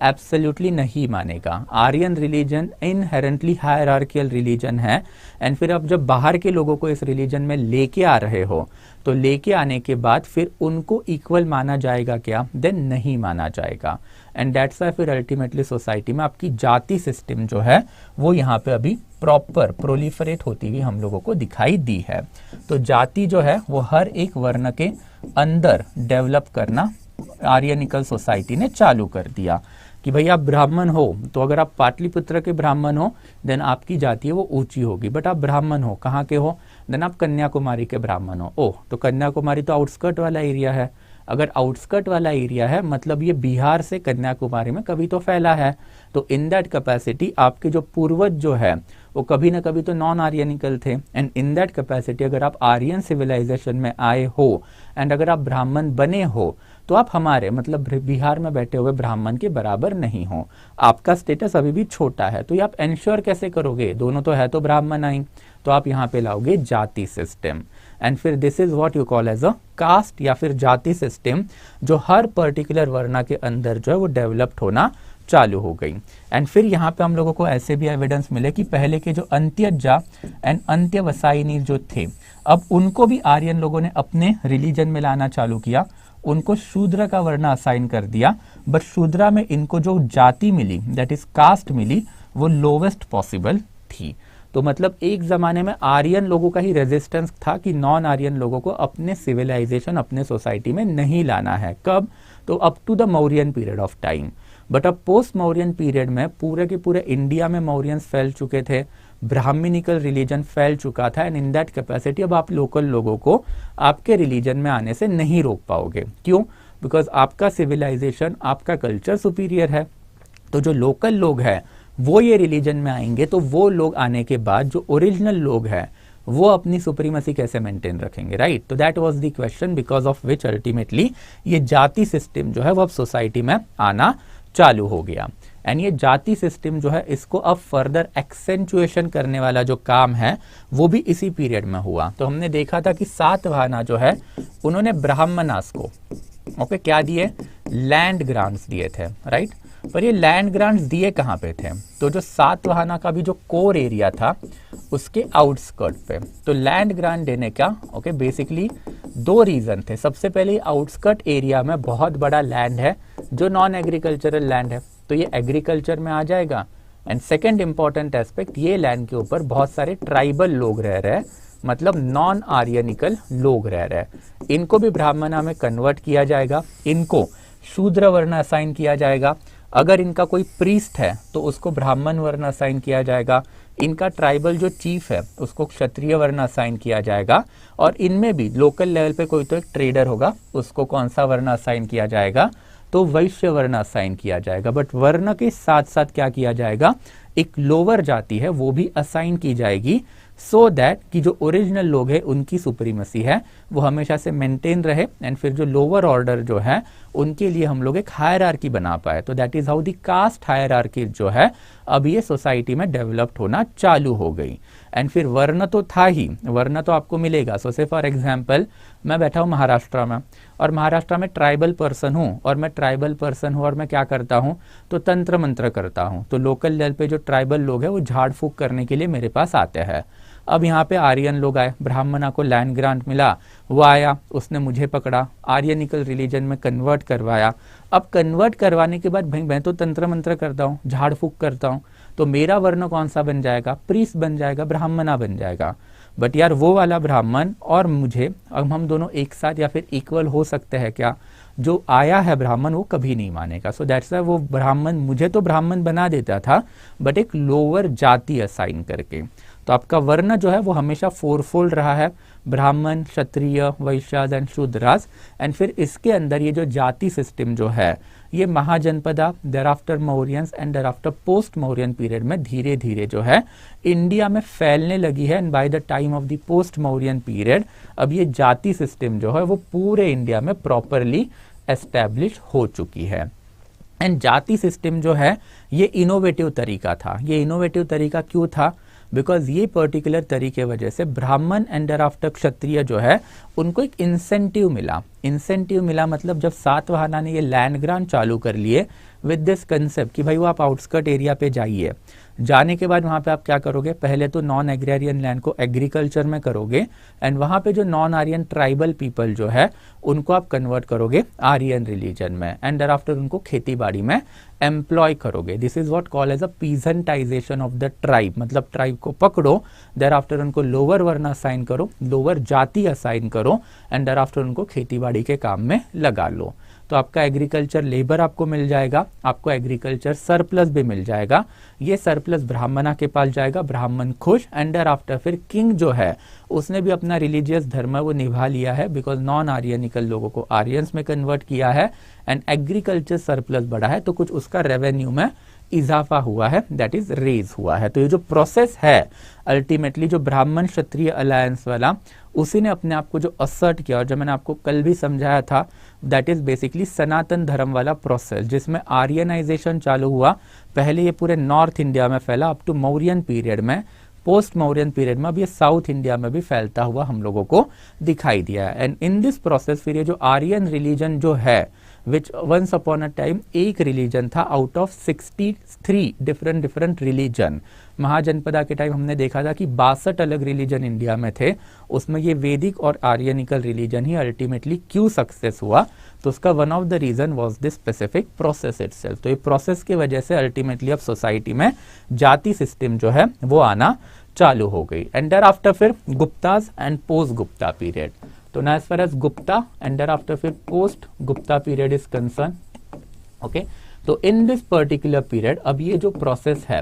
एब्सोल्युटली नहीं मानेगा। Aryan religion inherently hierarchical religion है। एंड फिर अब जब बाहर के लोगों को इस रिलीजन में लेके आ रहे हो तो लेके आने के बाद फिर उनको इक्वल माना जाएगा क्या, देन नहीं माना जाएगा। एंड दैट्स व्हाई फिर अल्टीमेटली सोसाइटी में आपकी जाति सिस्टम जो है वो यहाँ पे अभी प्रॉपर प्रोलिफरेट होती हुई हम लोगों को दिखाई दी है। तो जाति जो है वो हर एक वर्ण के अंदर डेवलप करना आर्यनिकल सोसाइटी ने चालू कर दिया कि भाई आप ब्राह्मण हो तो अगर आप पाटलिपुत्र के ब्राह्मण हो देन आपकी जाति है वो ऊंची होगी। बट आप ब्राह्मण हो कहाँ के हो, देन आप कन्याकुमारी के ब्राह्मण हो। ओह, तो कन्याकुमारी तो आउटस्कर्ट वाला एरिया है। अगर आउटस्कर्ट वाला एरिया है मतलब ये बिहार से कन्याकुमारी में कभी तो फैला है। तो इन दैट कैपेसिटी आपके जो पूर्वज जो है वो कभी ना कभी तो नॉन आर्यनिकल थे। एंड इन दैट कैपेसिटी अगर आप आर्यन सिविलाइजेशन में आए हो एंड अगर आप ब्राह्मण बने हो तो आप हमारे मतलब बिहार में बैठे हुए ब्राह्मण के बराबर नहीं हो, आपका स्टेटस अभी भी छोटा है। तो ये आप एंश्योर कैसे करोगे, दोनों तो है तो ब्राह्मण आई, तो आप यहाँ पे लाओगे जाति सिस्टम। एंड फिर this is what you call as a caste या फिर जाति सिस्टम, जो हर पर्टिकुलर वर्ण के अंदर जो है वो डेवलप्ड होना चालू हो गई। एंड फिर यहाँ पे हम लोगों को ऐसे भी एविडेंस मिले कि पहले के जो अंत्यजा एंड अंत्यवसायिनी जो थे अब उनको भी आर्यन लोगों ने अपने रिलीजन में लाना चालू किया, उनको शूद्र का वर्ण असाइन कर दिया। बट शूद्रा में इनको जो जाति मिली दैट इज कास्ट मिली वो लोवेस्ट पॉसिबल थी। तो मतलब एक जमाने में आर्यन लोगों का ही रेजिस्टेंस था कि नॉन आर्यन लोगों को अपने सिविलाइजेशन अपने सोसाइटी में नहीं लाना है। कब, तो up to the Mauryan period of time. But अब पोस्ट मौर्यन पीरियड में पूरे के पूरे इंडिया में मौर्यंस फैल चुके थे, ब्राह्मणिकल रिलीजन फैल चुका था। एंड इन दैट कैपेसिटी अब आप लोकल लोगों को आपके रिलीजन में आने से नहीं रोक पाओगे। क्यों, बिकॉज आपका सिविलाइजेशन आपका कल्चर सुपीरियर है। तो जो लोकल लोग हैं वो ये रिलीजन में आएंगे तो वो लोग आने के बाद जो ओरिजिनल लोग हैं वो अपनी सुप्रीमेसी कैसे मेंटेन रखेंगे, राइट। तो that was the question because of which ultimately ये जाति सिस्टम जो है वो अब सोसाइटी में आना चालू हो गया। एंड ये जाति सिस्टम जो है इसको अब फर्दर एक्सेंचुएशन करने वाला जो काम है वो भी इसी पीरियड में हुआ। तो हमने देखा था कि सातवाहना जो है उन्होंने ब्राह्मणास को ओके क्या दिए, लैंड ग्रांट्स दिए थे, राइट। पर ये लैंड ग्रांट्स दिए कहाँ पे थे, तो जो सातवाहना का भी जो कोर एरिया था उसके आउटस्कर्ट पे। तो लैंड ग्रांट देने का ओके बेसिकली 2 रीजन थे। सबसे पहले आउटस्कर्ट एरिया में बहुत बड़ा लैंड है जो नॉन एग्रीकल्चरल लैंड है, तो ये एग्रीकल्चर में आ जाएगा। एंड सेकेंड इंपॉर्टेंट एस्पेक्ट, ये लैंड के ऊपर बहुत सारे ट्राइबल लोग रह रहे हैं, मतलब नॉन आर्यनिकल लोग रह रहे हैं। इनको भी ब्राह्मणा में कन्वर्ट किया जाएगा, इनको शूद्र वर्ण असाइन किया जाएगा। अगर इनका कोई प्रीस्ट है तो उसको ब्राह्मण वर्ण असाइन किया जाएगा। इनका ट्राइबल जो चीफ है उसको क्षत्रिय वर्ण असाइन किया जाएगा। और इनमें भी लोकल लेवल पे कोई तो एक ट्रेडर होगा, उसको कौन सा वर्ण असाइन किया जाएगा, तो वैश्य वर्ण असाइन किया जाएगा। बट वर्ण के साथ साथ क्या किया जाएगा, एक लोअर जाति है वो भी असाइन की जाएगी, सो दैट कि जो ओरिजिनल लोग हैं उनकी सुप्रीमेसी है वो हमेशा से मेंटेन रहे। एंड फिर जो लोअर ऑर्डर जो है उनके लिए हम लोग एक हायरार्की बना पाए। तो that is how the caste hierarchy जो है अब ये सोसाइटी में डेवलप्ड होना चालू हो गई। एंड फिर वर्ण तो था ही, वर्ण तो आपको मिलेगा। सो से फॉर एग्जाम्पल मैं बैठा हूँ महाराष्ट्र में, और महाराष्ट्र में ट्राइबल पर्सन हूँ, और मैं ट्राइबल पर्सन हूँ और मैं क्या करता हूँ, तो तंत्र मंत्र करता हूँ। तो लोकल लेवल पे जो ट्राइबल लोग हैं वो झाड़ फूक करने के लिए मेरे पास आते हैं। अब यहाँ पे आर्यन लोग आए, ब्राह्मणा को लैंड ग्रांट मिला, वो आया, उसने मुझे पकड़ा, आर्यनिकल रिलीजन में कन्वर्ट करवाया। अब कन्वर्ट करवाने के बाद भाई मैं तो तंत्र मंत्र करता हूँ, झाड़ फूक करता हूँ, तो मेरा वर्ण कौन सा बन जाएगा, प्रीस्ट बन जाएगा, ब्राह्मणा बन जाएगा। बट यार वो वाला ब्राह्मण और मुझे, अब हम दोनों एक साथ या फिर इक्वल हो सकते हैं क्या? जो आया है ब्राह्मण वो कभी नहीं मानेगा। सो दैट्स व्हाई वो ब्राह्मण मुझे तो ब्राह्मण बना देता था, बट एक लोअर जाति असाइन करके। तो आपका वर्ण जो है वो हमेशा फोरफोल्ड रहा है, ब्राह्मण, क्षत्रिय, वैश्य एंड शूद्रास। एंड फिर इसके अंदर ये जो जाति सिस्टम जो है ये Mahajanapada, thereafter Mauryans and thereafter post Mauryan period में धीरे धीरे जो है इंडिया में फैलने लगी है। And by the time of the post Mauryan period अब ये जाति सिस्टम जो है वो पूरे इंडिया में प्रॉपरली एस्टैब्लिश हो चुकी है। एंड जाति सिस्टम जो है ये इनोवेटिव तरीका था। ये इनोवेटिव तरीका क्यों था? बिकॉज ये पर्टिकुलर तरीके वजह से ब्राह्मण एंड आफ्टर क्षत्रिय जो है उनको एक इंसेंटिव मिला। इंसेंटिव मिला मतलब जब सातवाहना ने ये लैंड ग्रांट चालू कर लिए विद दिस कंसेप्ट कि भाई वो आप आउटस्कर्ट एरिया पे जाइए, जाने के बाद वहां पे आप क्या करोगे, पहले तो नॉन एग्रेरियन लैंड को एग्रीकल्चर में करोगे, एंड वहां पे जो नॉन आर्यन ट्राइबल पीपल जो है उनको आप कन्वर्ट करोगे आर्यन रिलीजन में, एंड देयर आफ्टर उनको खेती बाड़ी में एम्प्लॉय करोगे। This is what call as a peasantisation of the tribe. मतलब ट्राइब को पकड़ो, देयर आफ्टर उनको लोअर वर्ण असाइन करो, लोअर जाति असाइन करो, एंड देयर आफ्टर उनको खेती बाड़ी के काम में लगा लो। तो आपका एग्रीकल्चर लेबर आपको मिल जाएगा, आपको एग्रीकल्चर सरप्लस भी मिल जाएगा। ये सरप्लस ब्राह्मणा के पास जाएगा, ब्राह्मण खुश, एंड देयर आफ्टर फिर किंग जो है उसने भी अपना रिलीजियस धर्म वो निभा लिया है, बिकॉज नॉन आर्यनिकल लोगों को आर्यंस में कन्वर्ट किया है, एंड एग्रीकल्चर सरप्लस बढ़ा है, तो कुछ उसका रेवेन्यू में इजाफा हुआ है, दैट इज रेज हुआ है। तो ये जो प्रोसेस है अल्टीमेटली जो ब्राह्मण क्षत्रिय अलायंस वाला उसी ने अपने आप को जो असर्ट किया, और जो मैंने आपको कल भी समझाया था, दैट इज बेसिकली सनातन धर्म वाला प्रोसेस जिसमें आर्यनाइजेशन चालू हुआ। पहले ये पूरे नॉर्थ इंडिया में फैला अप टू मौर्यन पीरियड में, पोस्ट मौर्यन पीरियड में अब ये साउथ इंडिया में भी फैलता हुआ हम लोगों को दिखाई दिया है। एंड इन दिस प्रोसेस फिर ये जो आर्यन रिलीजन जो है विच वंस अपॉन अ टाइम एक रिलीजन था out of 63 different religion. Mahajanapada के टाइम हमने देखा था कि 62 अलग रिलीजन इंडिया में थे, उसमें ये वैदिक और आर्यनिकल रिलीजन ही अल्टीमेटली क्यों सक्सेस हुआ, तो उसका one of the reason was this specific process itself. तो ये प्रोसेस की वजह से अल्टीमेटली अब सोसाइटी में जाति सिस्टम जो है वो आना चालू हो गई। एंड देयर आफ्टर फिर Guptas and post Gupta period. तो ना as far as Gupta and thereafter फिर post Gupta period is concern, okay. तो इन दिस पर्टिकुलर पीरियड अब ये जो प्रोसेस है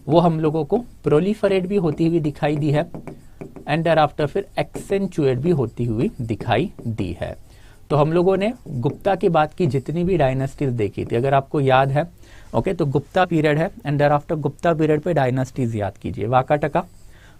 वो हम लोगों को प्रोलिफरेट भी होती हुई दिखाई दी है, एंड देयर आफ्टर फिर एक्सेंचुएट भी होती हुई दिखाई दी है। तो हम लोगों ने गुप्ता के बाद की जितनी भी डायनेस्टीज देखी थी, अगर आपको याद है, ओके, तो गुप्ता पीरियड है, and thereafter Gupta period पे डायनेस्टीज याद कीजिए, Vakataka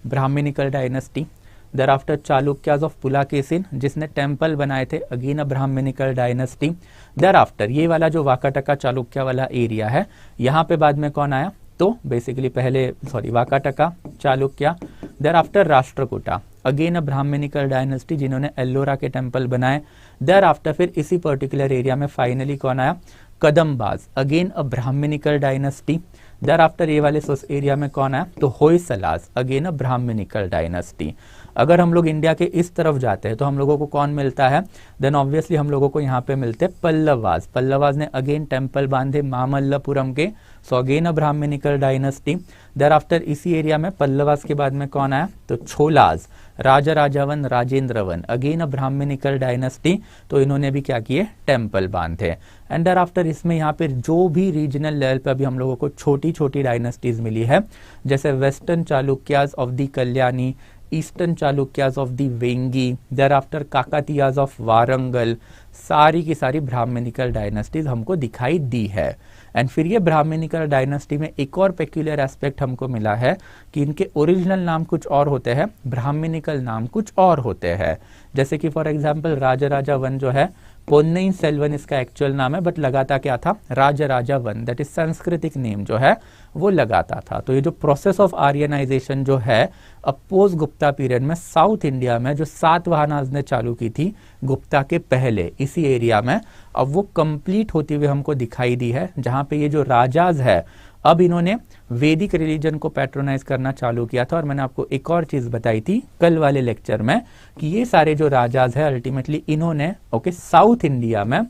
Brahmanical dynasty, thereafter Chalukyas of Pulakeshin जिसने टेम्पल बनाए थे, again a Brahmanical dynasty. Thereafter ये वाला जो वाकाटका चालुक्य वाला एरिया है, यहाँ पे बाद में कौन आया, तो बेसिकली पहले Vakataka, Chalukya, thereafter Rashtrakuta, again a Brahmanical dynasty जिन्होंने एल्लोरा के टेम्पल बनाए। देयर आफ्टर फिर इसी पर्टिकुलर एरिया में फाइनली कौन आया, Kadambas, again a Brahmanical dynasty. Thereafter ये वाले एरिया में कौन आया, तो Hoysalas, again a Brahmanical dynasty. अगर हम लोग इंडिया के इस तरफ जाते हैं तो हम लोगों को कौन मिलता है, देन ऑब्वियसली हम लोगों को यहाँ पे मिलते हैं पल्लवाज। पल्लवाज ने अगेन टेम्पल बांधे मामल्लपुरम के, so again a Brahmanical dynasty. Thereafter इसी एरिया में पल्लवाज के बाद में कौन आया, तो छोलाज, राजा राजावन राजेंद्रवन, अगेन अ ब्राह्मणिकल डायनेस्टी। तो इन्होंने भी क्या किए, टेम्पल बांधे। एंड देयर आफ्टर इसमें यहाँ पे जो भी रीजनल लेवल पे अभी हम लोगों को छोटी छोटी डायनेस्टीज मिली है, जैसे western Chalukyas of the Kalyani, eastern Chalukyas of the Vengi, thereafter Kakatiyas of Warangal, सारी की सारी ब्राह्मणिकल डायनेस्टीज हमको दिखाई दी है। एंड फिर ये ब्राह्मणिकल डायनेस्टी में एक और पेक्यूलियर एस्पेक्ट हमको मिला है कि इनके ओरिजिनल नाम कुछ और होते हैं, ब्राह्मणिकल नाम कुछ और होते हैं। जैसे कि for example Raja Raja one जो है पोन्नियिन सेल्वन इसका एक्चुअल नाम है, बट लगाता क्या था, राजराजा वन, दैट इज सांस्कृतिक नेम जो है वो लगाता था। तो ये जो प्रोसेस ऑफ आर्यनाइजेशन जो है अब पोस्ट गुप्ता पीरियड में साउथ इंडिया में जो सातवाहनाज ने चालू की थी गुप्ता के पहले इसी एरिया में, अब वो कंप्लीट होती हुई हमको दिखाई दी है, जहां पे ये जो राजाज है अब इन्होंने वैदिक रिलीजन को पैट्रोनाइज करना चालू किया था। और मैंने आपको एक और चीज बताई थी कल वाले लेक्चर में कि ये सारे जो राजाज है अल्टीमेटली इन्होंने साउथ इंडिया में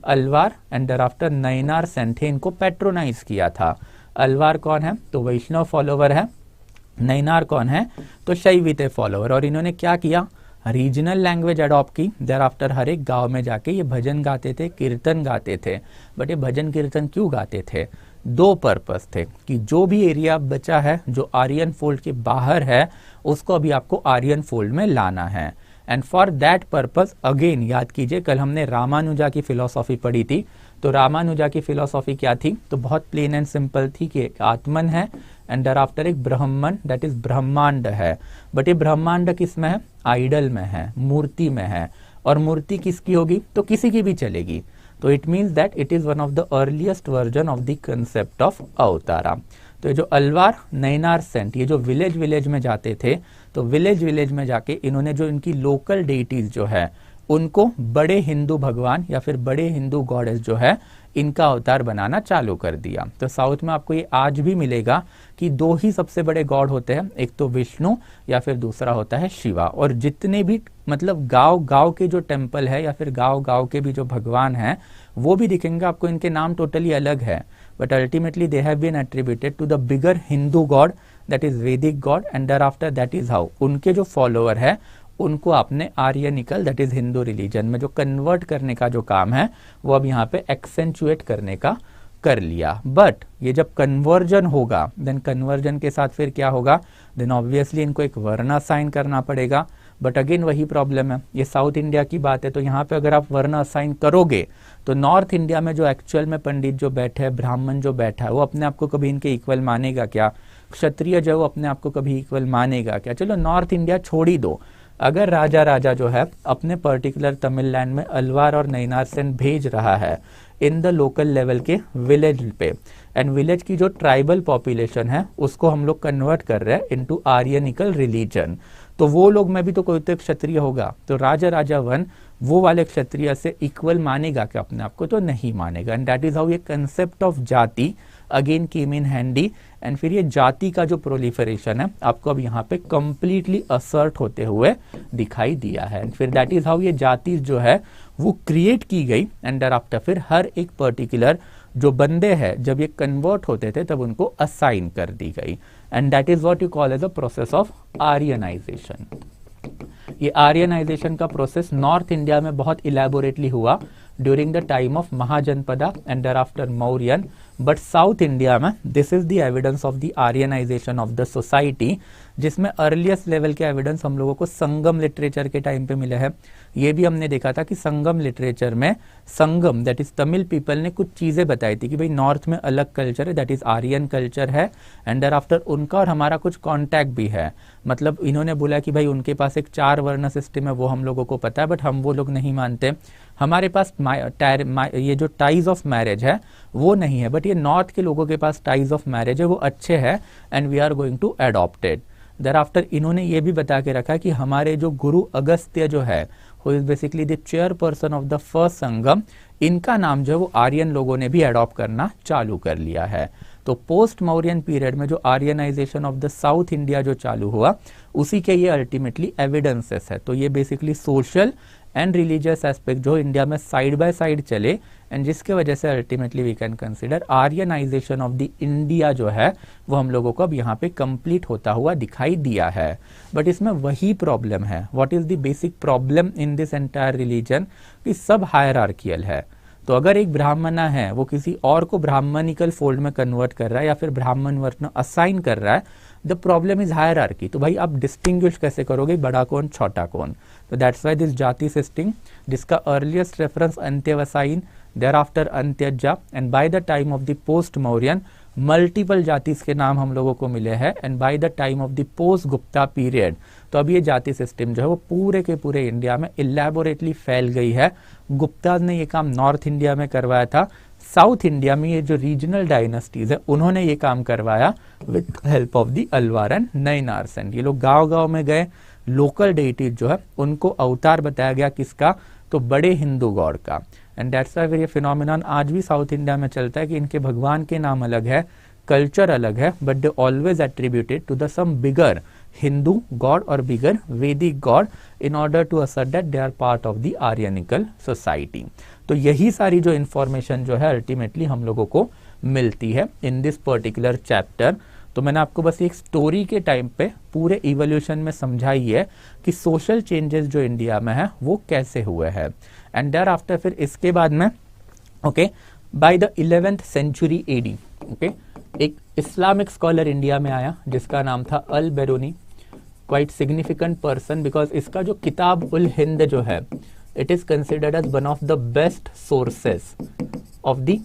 अलवार एंड दरआफ्टर नयनार सेंथे इनको पैट्रोनाइज किया था। अलवार कौन है, तो वैष्णव फॉलोवर है, नयनार कौन है, तो शैवित फॉलोवर। और इन्होंने क्या किया, रीजनल लैंग्वेज अडॉप्ट की, देर आफ्टर हर एक गांव में जाके ये भजन गाते थे, कीर्तन गाते थे। बट ये भजन कीर्तन क्यों गाते थे, दो पर्पस थे कि जो भी एरिया बचा है जो आर्यन फोल्ड के बाहर है उसको अभी आपको आर्यन फोल्ड में लाना है। And for that purpose again याद कीजिए कल हमने रामानुजा की फिलॉसफी पढ़ी थी, तो रामानुजा की फिलॉसफी क्या थी, तो बहुत प्लेन एंड सिंपल थी कि एक आत्मन है एंड दर आफ्टर एक ब्रह्मन दैट इज ब्रह्मांड है। बट ये ब्रह्मांड किस में है, आइडल में है, मूर्ति में है। और मूर्ति किसकी होगी, तो किसी की भी चलेगी। तो it means that it is one of the earliest version of the concept of avatara. तो ये जो अलवार नयनार सेंट ये जो विलेज में जाते थे, तो विलेज में जाके इन्होंने जो इनकी लोकल डेटीज जो है उनको बड़े हिंदू भगवान या फिर बड़े हिंदू गॉडेस जो है इनका अवतार बनाना चालू कर दिया। तो साउथ में आपको ये आज भी मिलेगा कि दो ही सबसे बड़े गॉड होते हैं, एक तो विष्णु या फिर दूसरा होता है शिवा। और जितने भी मतलब गांव के जो टेम्पल है या फिर गांव के भी जो भगवान हैं वो भी दिखेंगे आपको, इनके नाम टोटली अलग है, but ultimately they have been attributed to the bigger Hindu god that is Vedic god and thereafter that is how उनके जो फॉलोअर है उनको आपने Aryanical that is Hindu religion में जो कन्वर्ट करने का जो काम है वो अब यहाँ पे एक्सेंचुएट करने का कर लिया। बट ये जब कन्वर्जन होगा देन कन्वर्जन के साथ फिर क्या होगा, देन ऑब्वियसली इनको एक वर्ण असाइन करना पड़ेगा। बट अगेन वही प्रॉब्लम है, ये साउथ इंडिया की बात है, तो यहाँ पे अगर आप वर्ण असाइन करोगे तो नॉर्थ इंडिया में जो एक्चुअल में पंडित जो बैठे हैं, ब्राह्मण जो बैठा है, वो अपने आप को कभी इनके इक्वल मानेगा क्या, क्षत्रिय जो अपने आप को कभी इक्वल मानेगा क्या। चलो नॉर्थ इंडिया छोड़ ही दो, अगर राजा जो है अपने पर्टिकुलर तमिलनाडु में अलवार और नयनार सेन भेज रहा है इन द लोकल लेवल के विलेज पे, एंड विलेज की जो ट्राइबल पॉपुलेशन है उसको हम लोग कन्वर्ट कर रहे हैं इनटू आर्यनिकल रिलीजन, तो वो लोग में भी तो कोई तो क्षत्रिय होगा, तो राजा वन वो वाले क्षत्रिय से इक्वल मानेगा क्या अपने आप को, तो नहीं मानेगा। एंड दैट इज हाउ ये कंसेप्ट ऑफ जाति again came in handy. And फिर ये जाति का जो प्रोलिफरेशन है आपको अब यहाँ पे कंप्लीटली असर्ट होते हुए दिखाई दिया है। एंड फिर दैट इज हाउ ये जाति जो है वो क्रिएट की गई एंड देयर आफ्टर फिर हर एक पर्टिकुलर जो बंदे हैं जब ये कन्वर्ट होते थे तब उनको असाइन कर दी गई। And that is what you call as a process of Aryanization. ये आर्यनाइजेशन का प्रोसेस नॉर्थ इंडिया में बहुत इलेबोरेटली हुआ during the time of Mahajanapada and thereafter Mauryan, but south India में this is the evidence of the Aryanization of the society, जिसमें earliest level के evidence हम लोगों को संगम लिटरेचर के टाइम पे मिले हैं। ये भी हमने देखा था कि संगम लिटरेचर में संगम दैट इज तमिल पीपल ने कुछ चीजें बताई थी कि भाई नॉर्थ में अलग कल्चर है दैट इज आर्यन कल्चर है एंड देयर आफ्टर उनका और हमारा कुछ कॉन्टैक्ट भी है। मतलब इन्होंने बोला कि भाई उनके पास एक 4 वर्ण सिस्टम है वो हम लोगों को पता है बट हम वो लोग नहीं मानते, हमारे पास ये जो टाइज ऑफ मैरिज है वो नहीं है, बट ये नॉर्थ के लोगों के पास टाइज ऑफ मैरिज है वो अच्छे हैं and we are going to adopted. Thereafter इन्होंने ये भी बता के रखा कि हमारे जो गुरु अगस्त्य जो है who is basically the chairperson of the first Sangam, इनका नाम जो है वो आर्यन लोगों ने भी अडॉप्ट करना चालू कर लिया है। तो पोस्ट मौर्यन पीरियड में जो आर्यनाइजेशन ऑफ द साउथ इंडिया जो चालू हुआ उसी के ये अल्टीमेटली एविडेंसेस है। तो ये basically social and religious aspect जो इंडिया में साइड बाय साइड चले एंड जिसके वजह से ultimately we can consider Aryanization of the India जो है वो हम लोगों को अब यहाँ पे कंप्लीट होता हुआ दिखाई दिया है। बट इसमें वही प्रॉब्लम है, what is the basic problem in this entire religion, कि सब हायरार्कियल है। तो अगर एक ब्राह्मण है वो किसी और को ब्राह्मणिकल फोल्ड में कन्वर्ट कर रहा है या फिर ब्राह्मण वर्ण असाइन कर रहा है, द प्रॉब्लम इज हायरार्की। तो भाई आप डिस्टिंग्विश कैसे करोगे बड़ा कौन छोटा कौन, तो that's why this jati system जिसका earliest reference Antyavasayin, thereafter Antyajya, and by the time of the post Mauryan, multiple जातिस के नाम हम लोगों को मिले हैं। And by the time of the post Gupta period, तो अब ये जाति सिस्टम जो है वो पूरे के पूरे इंडिया में इलेबोरेटली फैल गई है। गुप्ता ने ये काम नॉर्थ इंडिया में करवाया था, साउथ इंडिया में ये जो रीजनल डायनेस्टीज है उन्होंने ये काम करवाया with help of the Alvar and Nayanars. And ये लोग गांव गांव में गए, लोकल डेइटीज जो है उनको अवतार बताया गया, किसका, तो बड़े हिंदू गॉड का। एंड दैट्स व्हाई ये फिनोमिनन आज भी साउथ इंडिया में चलता है कि इनके भगवान के नाम अलग है, कल्चर अलग है, but they always attributed to the some bigger Hindu god और bigger Vedic god in order to assert that they are part of the Aryanical society. तो यही सारी जो इंफॉर्मेशन जो है अल्टीमेटली हम लोगों को मिलती है इन दिस पर्टिकुलर चैप्टर। तो मैंने आपको बस एक स्टोरी के टाइम पे पूरे इवोल्यूशन में समझाई है कि सोशल चेंजेस जो इंडिया में है वो कैसे हुए हैं। एंड देयर आफ्टर फिर इसके बाद में okay by the 11th century AD okay एक इस्लामिक स्कॉलर इंडिया में आया जिसका नाम था Al Beruni, quite significant person because इसका जो किताब उल हिंद जो है it is considered as one of the best sources of the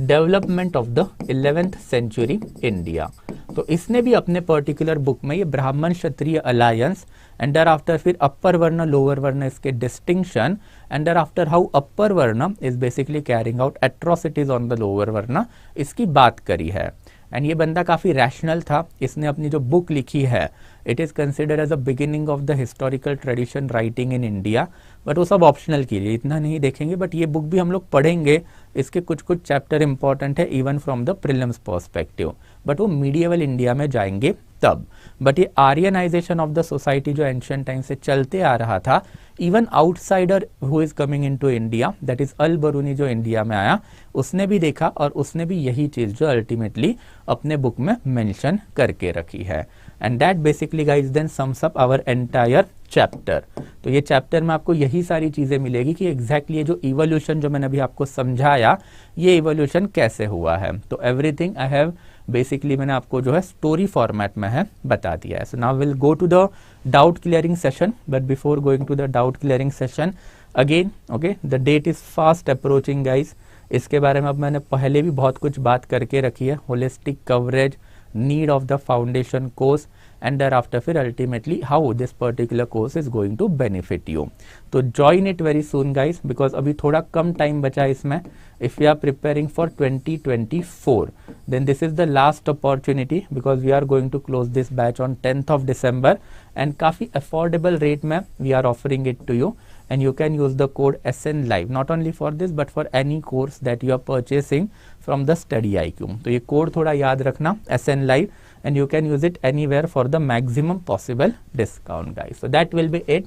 development of the 11th century India. तो इसने भी अपने पर्टिकुलर बुक में ये Brahmin Kshatriya alliance and thereafter फिर अपर वर्ण लोअर वर्ण इसके distinction and thereafter how upper varna is basically carrying out atrocities on the lower varna, इसकी बात करी है। एंड ये बंदा काफी रैशनल था, इसने अपनी जो बुक लिखी है it is considered as a beginning of the historical tradition writing in India, but वो सब ऑप्शनल के लिए इतना नहीं देखेंगे, बट ये बुक भी हम लोग पढ़ेंगे, इसके कुछ कुछ चैप्टर इंपॉर्टेंट है even from the prelims perspective, but वो मीडिएवल इंडिया में जाएंगे तब। बट ये आर्यनाइजेशन ऑफ द सोसाइटी जो एंशिएंट टाइम से चलते आ रहा था, even outsider who is coming into India that is all बरूनी जो इंडिया में आया उसने भी देखा और उसने भी यही चीज जो अल्टीमेटली अपने बुक में मेंशन करके रखी है। And that basically guys then sums up our entire chapter. तो ये चैप्टर में आपको यही सारी चीजें मिलेगी कि एग्जैक्टली ये जो इवोल्यूशन जो मैंने अभी आपको समझाया ये इवोल्यूशन कैसे हुआ है। तो एवरीथिंग आई हैव बेसिकली मैंने आपको जो है स्टोरी फॉर्मेट में है बता दिया है। So now will go to the doubt clearing session, but before going to the doubt clearing session again okay the date is fast approaching guys. इसके बारे में अब मैंने पहले भी बहुत कुछ बात करके रखी है, holistic coverage, need of the foundation course and thereafter फिर ultimately how this particular course is going to benefit you. तो join it very soon guys because अभी थोड़ा कम टाइम बचा है इसमें। If you are preparing for 2024 then this is the last opportunity because we are going to close this batch on 10th of December and काफी affordable rate में we are offering it to you and you can use the code SN Live not only for this but for any course that you are purchasing from the Study IQ। तो ये code थोड़ा याद रखना SN Live and you can use it anywhere for the maximum possible discount guys। So that will be it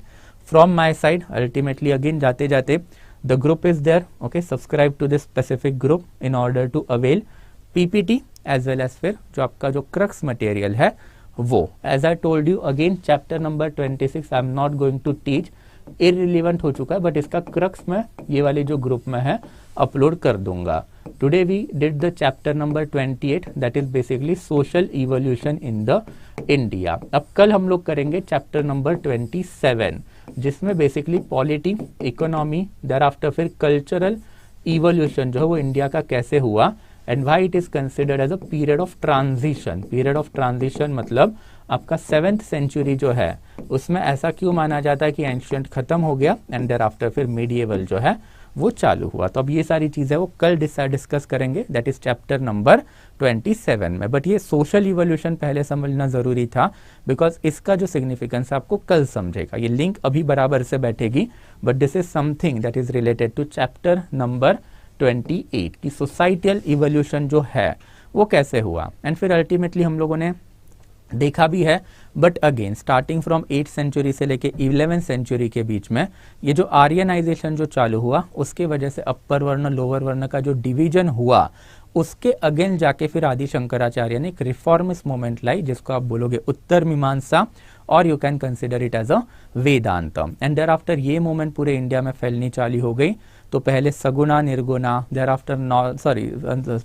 from my side। Ultimately again जाते जाते the group is there okay, subscribe to this specific group in order to avail PPT as well as फिर जो आपका जो crux material है वो। As I told you again chapter number 26 I am not going to teach, irrelevant हो चुका है, but इसका क्रक्स में ये वाले जो ग्रुप में है अपलोड कर दूंगा। Today we did the chapter number 28 that is basically social evolution in the India. अब कल हम लोग करेंगे चैप्टर नंबर 27 जिसमें basically polity, economy, thereafter फिर कल्चरल इवोल्यूशन जो है वो इंडिया का कैसे हुआ and why it is considered as a period of transition. Period of transition मतलब आपका 7th सेंचुरी जो है उसमें ऐसा क्यों माना जाता है कि एंशिएंट खत्म हो गया एंड देयर आफ्टर फिर मीडिएवल जो है वो चालू हुआ। तो अब ये सारी चीजें वो कल डिस्कस करेंगे दैट इज चैप्टर नंबर 27 में। बट ये सोशल इवोल्यूशन पहले समझना जरूरी था बिकॉज इसका जो सिग्निफिकेंस आपको कल समझेगा। ये लिंक अभी बराबर से बैठेगी but this is something that is related to chapter number 28 की सोसाइटल इवोल्यूशन जो है वो कैसे हुआ। एंड फिर अल्टीमेटली हम लोगों ने देखा भी है but again starting from 8th century से लेके 11th सेंचुरी के बीच में ये जो आर्यनाइजेशन जो चालू हुआ उसके वजह से अपर वर्ण लोअर वर्ण का जो डिवीजन हुआ उसके अगेन जाके फिर आदि शंकराचार्य ने एक रिफॉर्मिस्ट मूवमेंट लाई जिसको आप बोलोगे उत्तर मीमांसा और you can consider it as a Vedanta. And thereafter ये मूवमेंट पूरे इंडिया में फैलनी चालू हो गई। तो पहले सगुना निर्गुणा, देयर आफ्टर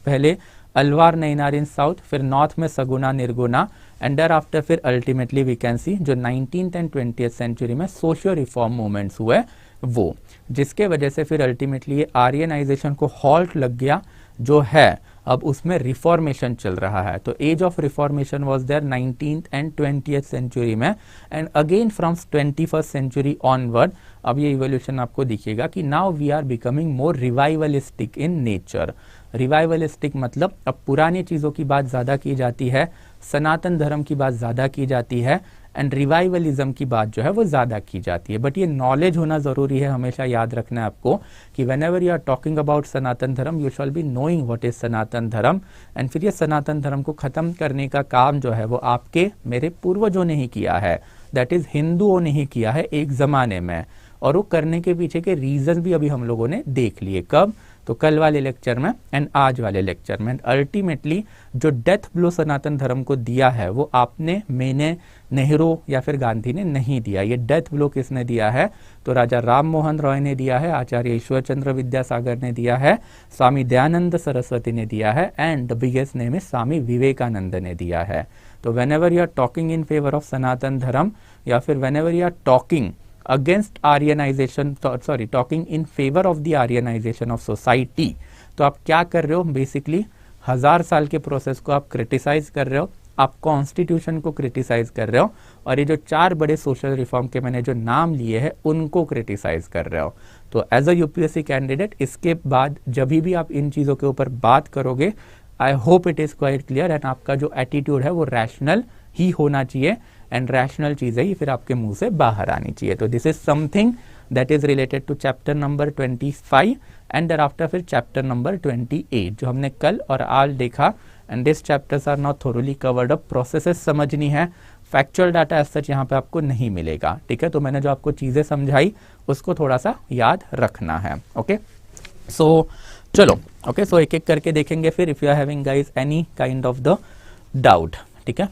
पहले अलवार नैनार इन साउथ, फिर नॉर्थ में सगुना निर्गुणा एंड देयर आफ्टर फिर अल्टीमेटली वी कैन सी जो 19th एंड 20th सेंचुरी में सोशियो रिफॉर्म मूवमेंट्स हुए वो, जिसके वजह से फिर अल्टीमेटली ये आर्यनाइजेशन को हॉल्ट लग गया जो है अब उसमें रिफॉर्मेशन चल रहा है, तो age of reformation was there 19th and 20th century में, and again from 21st century onward अब ये इवोल्यूशन आपको दिखेगा कि now we are becoming more revivalistic in nature. Revivalistic मतलब अब पुरानी चीज़ों की बात ज़्यादा की जाती है, सनातन धर्म की बात ज़्यादा की जाती है, एंड रिवाइवलिज्म की बात जो है वो ज़्यादा की जाती है। बट ये नॉलेज होना ज़रूरी है, हमेशा याद रखना है आपको कि whenever you are talking about Sanatan Dharma you shall be knowing what is Sanatan Dharma, and फिर ये सनातन धर्म को ख़त्म करने का काम जो है वो आपके मेरे पूर्वजों ने ही किया है, दैट इज़ हिंदुओं ने ही किया है एक ज़माने में, और वो करने के पीछे के रीज़न भी अभी हम लोगों ने देख लिए। कब? तो कल वाले लेक्चर में एंड आज वाले लेक्चर में। अल्टीमेटली जो डेथ ब्लो सनातन धर्म को दिया है वो आपने, मैंने, नेहरू या फिर गांधी ने नहीं दिया। ये डेथ ब्लो किसने दिया है? तो राजा राम मोहन रॉय ने दिया है, आचार्य ईश्वर चंद्र विद्यासागर ने दिया है, स्वामी दयानंद सरस्वती ने दिया है, and the biggest name is Swami Vivekananda ने दिया है। तो whenever you are talking in favour of Sanatan Dharma या फिर whenever you are talking against Aryanization, sorry talking in favour of the Aryanization of society, तो आप क्या कर रहे हो? बेसिकली 1000 साल के प्रोसेस को आप क्रिटिसाइज कर रहे हो, आप कॉन्स्टिट्यूशन को क्रिटिसाइज कर रहे हो, और ये जो 4 बड़े सोशल रिफॉर्म के मैंने जो नाम लिए हैं उनको क्रिटिसाइज कर रहे हो। तो एज अ यूपीएससी कैंडिडेट इसके बाद जब भी आप इन चीज़ों के ऊपर बात करोगे, आई hope it is quite clear, and आपका जो एटीट्यूड है वो रैशनल ही होना चाहिए, एंड रैशनल चीज़ें ही फिर आपके मुंह से बाहर आनी चाहिए। तो this is something that is related to chapter number 25 and thereafter फिर चैप्टर नंबर 28 जो हमने कल और आज देखा, and this chapters are not thoroughly covered up. Processes समझनी है, फैक्चुअल डाटा एज सच यहाँ पे आपको नहीं मिलेगा, ठीक है। तो मैंने जो आपको चीज़ें समझाई उसको थोड़ा सा याद रखना है, ओके। सो चलो, ओके, सो एक एक करके देखेंगे फिर, if you are having guys any kind of the doubt, ठीक है।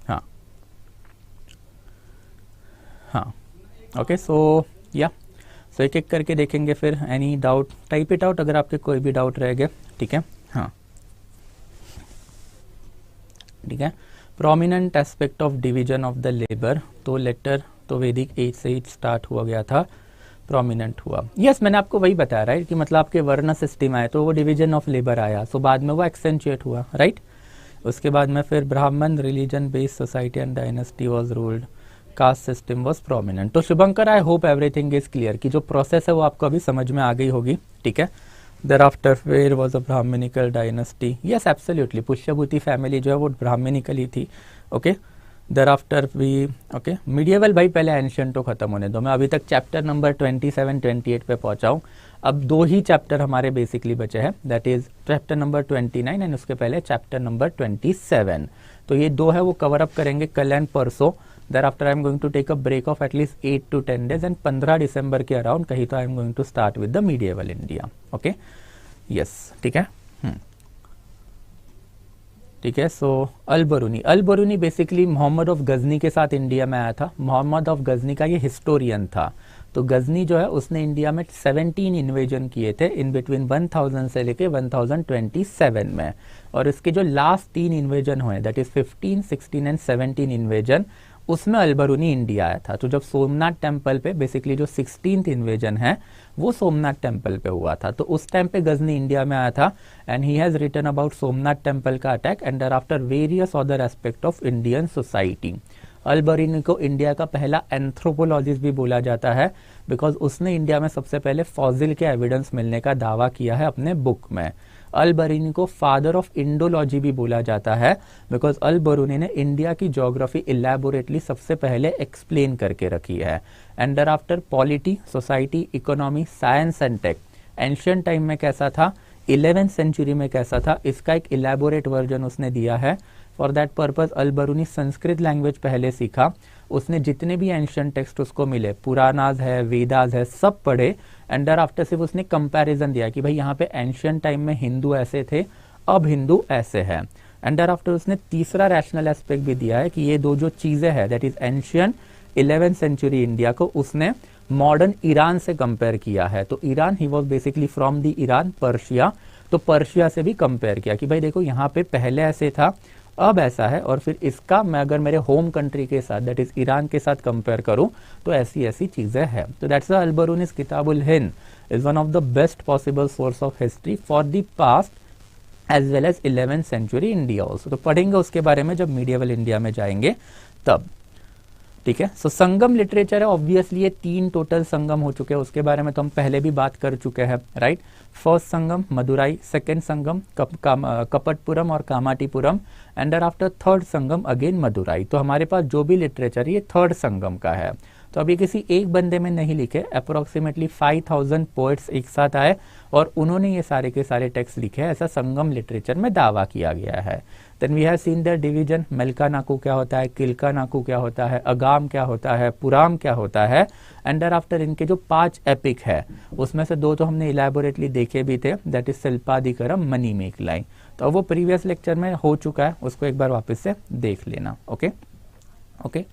हाँ हाँ, ओके, सो या सो एक एक करके देखेंगे फिर। Any doubt type it out अगर आपके कोई भी डाउट रहेगा, ठीक है। हाँ, ठीक है। Prominent aspect of division of the labour, तो लेटर तो वैदिक एज से ही स्टार्ट हुआ गया था, प्रोमिनेंट हुआ। यस, मैंने आपको वही बताया, राइट, कि मतलब आपके वर्ण सिस्टम आए तो वो डिवीजन ऑफ लेबर आया, सो बाद में वो एक्सेंचुएट हुआ, राइट। उसके बाद में फिर Brahmin religion based society and dynasty was ruled, caste system was prominent. तो Shubhankar, I hope everything is clear कि जो प्रोसेस है वो आपको अभी समझ में आ गई होगी, ठीक है। thereafter where was a Brahmanical dynasty, yes absolutely, Pushyabhuti family जो है वो ब्राह्मणिकल ही थी, ओके। thereafter भी, ओके, मीडिएवल भाई पहले एंशिएंट खत्म होने दो, मैं अभी तक चैप्टर नंबर 27-28 पे पहुंचा हूँ। अब 2 ही चैप्टर हमारे बेसिकली बचे हैं, that is chapter number 29 and उसके पहले चैप्टर नंबर 27। तो ये 2 है वो कवर अप करेंगे कल एंड परसों। thereafter I am going to take a break of at least 8 to 10 days and 15 दिसंबर के अराउंड कहीं तो I am going to start with the medieval India, okay, yes, ठीक है। ठीक है। सो अल-बरूनी बेसिकली मोहम्मद ऑफ गजनी के साथ इंडिया में आया था। मोहम्मद ऑफ गजनी का ये हिस्टोरियन था। तो गजनी जो है उसने इंडिया में 17 इन्वेजन किए थे इन बिटवीन 1000 से लेके 1027 में, और इसके जो लास्ट 3 इन्वेजन हुए दैट इज 15, 16 एंड 17 इन्वेजन, उसमें अल-बरूनी इंडिया आया था। तो जब सोमनाथ टेम्पल पे बेसिकली जो 16th इन्वेजन है वो सोमनाथ टेम्पल पे हुआ था, तो उस टाइम पे गजनी इंडिया में आया था, and he has written about Somnath temple का attack and after various other aspect of Indian society. Al-Biruni को इंडिया का पहला एंथ्रोपोलॉजिस्ट भी बोला जाता है, बिकॉज उसने इंडिया में सबसे पहले फॉसिल के एविडेंस मिलने का दावा किया है अपने बुक में। अल-बरूनी को फादर ऑफ इंडोलॉजी भी बोला जाता है, बिकॉज अल-बरूनी ने इंडिया की ज्योग्राफी इलेबोरेटली सबसे पहले एक्सप्लेन करके रखी है। And after polity, society, economy, science and tech ancient time में कैसा था, 11th सेंचुरी में कैसा था, इसका एक इलेबोरेट वर्जन उसने दिया है। For that purpose Al-Biruni Sanskrit language पहले सीखा, उसने जितने भी एंशियंट टेक्स्ट उसको मिले, पुरानाज है, वेदाज है, सब पढ़े, एंड आफ्टर सिर्फ उसने कंपैरिजन दिया कि भाई यहाँ पे एंशियंट टाइम में हिंदू ऐसे थे, अब हिंदू ऐसे है। एंड आफ्टर उसने तीसरा रैशनल एस्पेक्ट भी दिया है कि ये 2 जो चीजें हैं that is ancient 11th century India को उसने मॉडर्न ईरान से कंपेयर किया है। तो ईरान, ही was basically from the Iran, Persia, तो पर्शिया से भी कंपेयर किया कि भाई देखो यहाँ पे पहले ऐसे था, अब ऐसा है, और फिर इसका मैं अगर मेरे होम कंट्री के साथ दैट इज ईरान के साथ कंपेयर करूं तो ऐसी ऐसी चीजें हैं। तो that's Al Biruni's Kitabul Hind is one of the best possible source of history for the past as well as 11th century India also. तो पढ़ेंगे उसके बारे में जब मीडिएवल इंडिया में जाएंगे तब, ठीक है। सो संगम लिटरेचर है, ऑब्वियसली ये 3 टोटल संगम हो चुके हैं, उसके बारे में तो हम पहले भी बात कर चुके हैं, right. First Sangam Madurai, second Sangam Kapatapuram और Kamatipuram, and thereafter third Sangam again Madurai. तो हमारे पास जो भी लिटरेचर है ये थर्ड संगम का है। तो अभी किसी एक बंदे में नहीं लिखे, अप्रोक्सीमेटली 5000 पोएट्स एक साथ आए और उन्होंने ये सारे के सारे टेक्स्ट लिखे हैं, ऐसा संगम लिटरेचर में दावा किया गया है। Then we have seen the division, Melkanakku क्या होता है, किलका नाकू क्या होता है, अगाम क्या होता है, पुराम क्या होता है, एंड देयर आफ्टर इनके जो 5 एपिक है उसमें से 2 तो हमने इलेबोरेटली देखे भी थे, दैट इज शिल्पादिकरम, मणिमेखलाई। तो वो प्रीवियस लेक्चर में हो चुका है, उसको एक बार वापस से देख लेना। Okay okay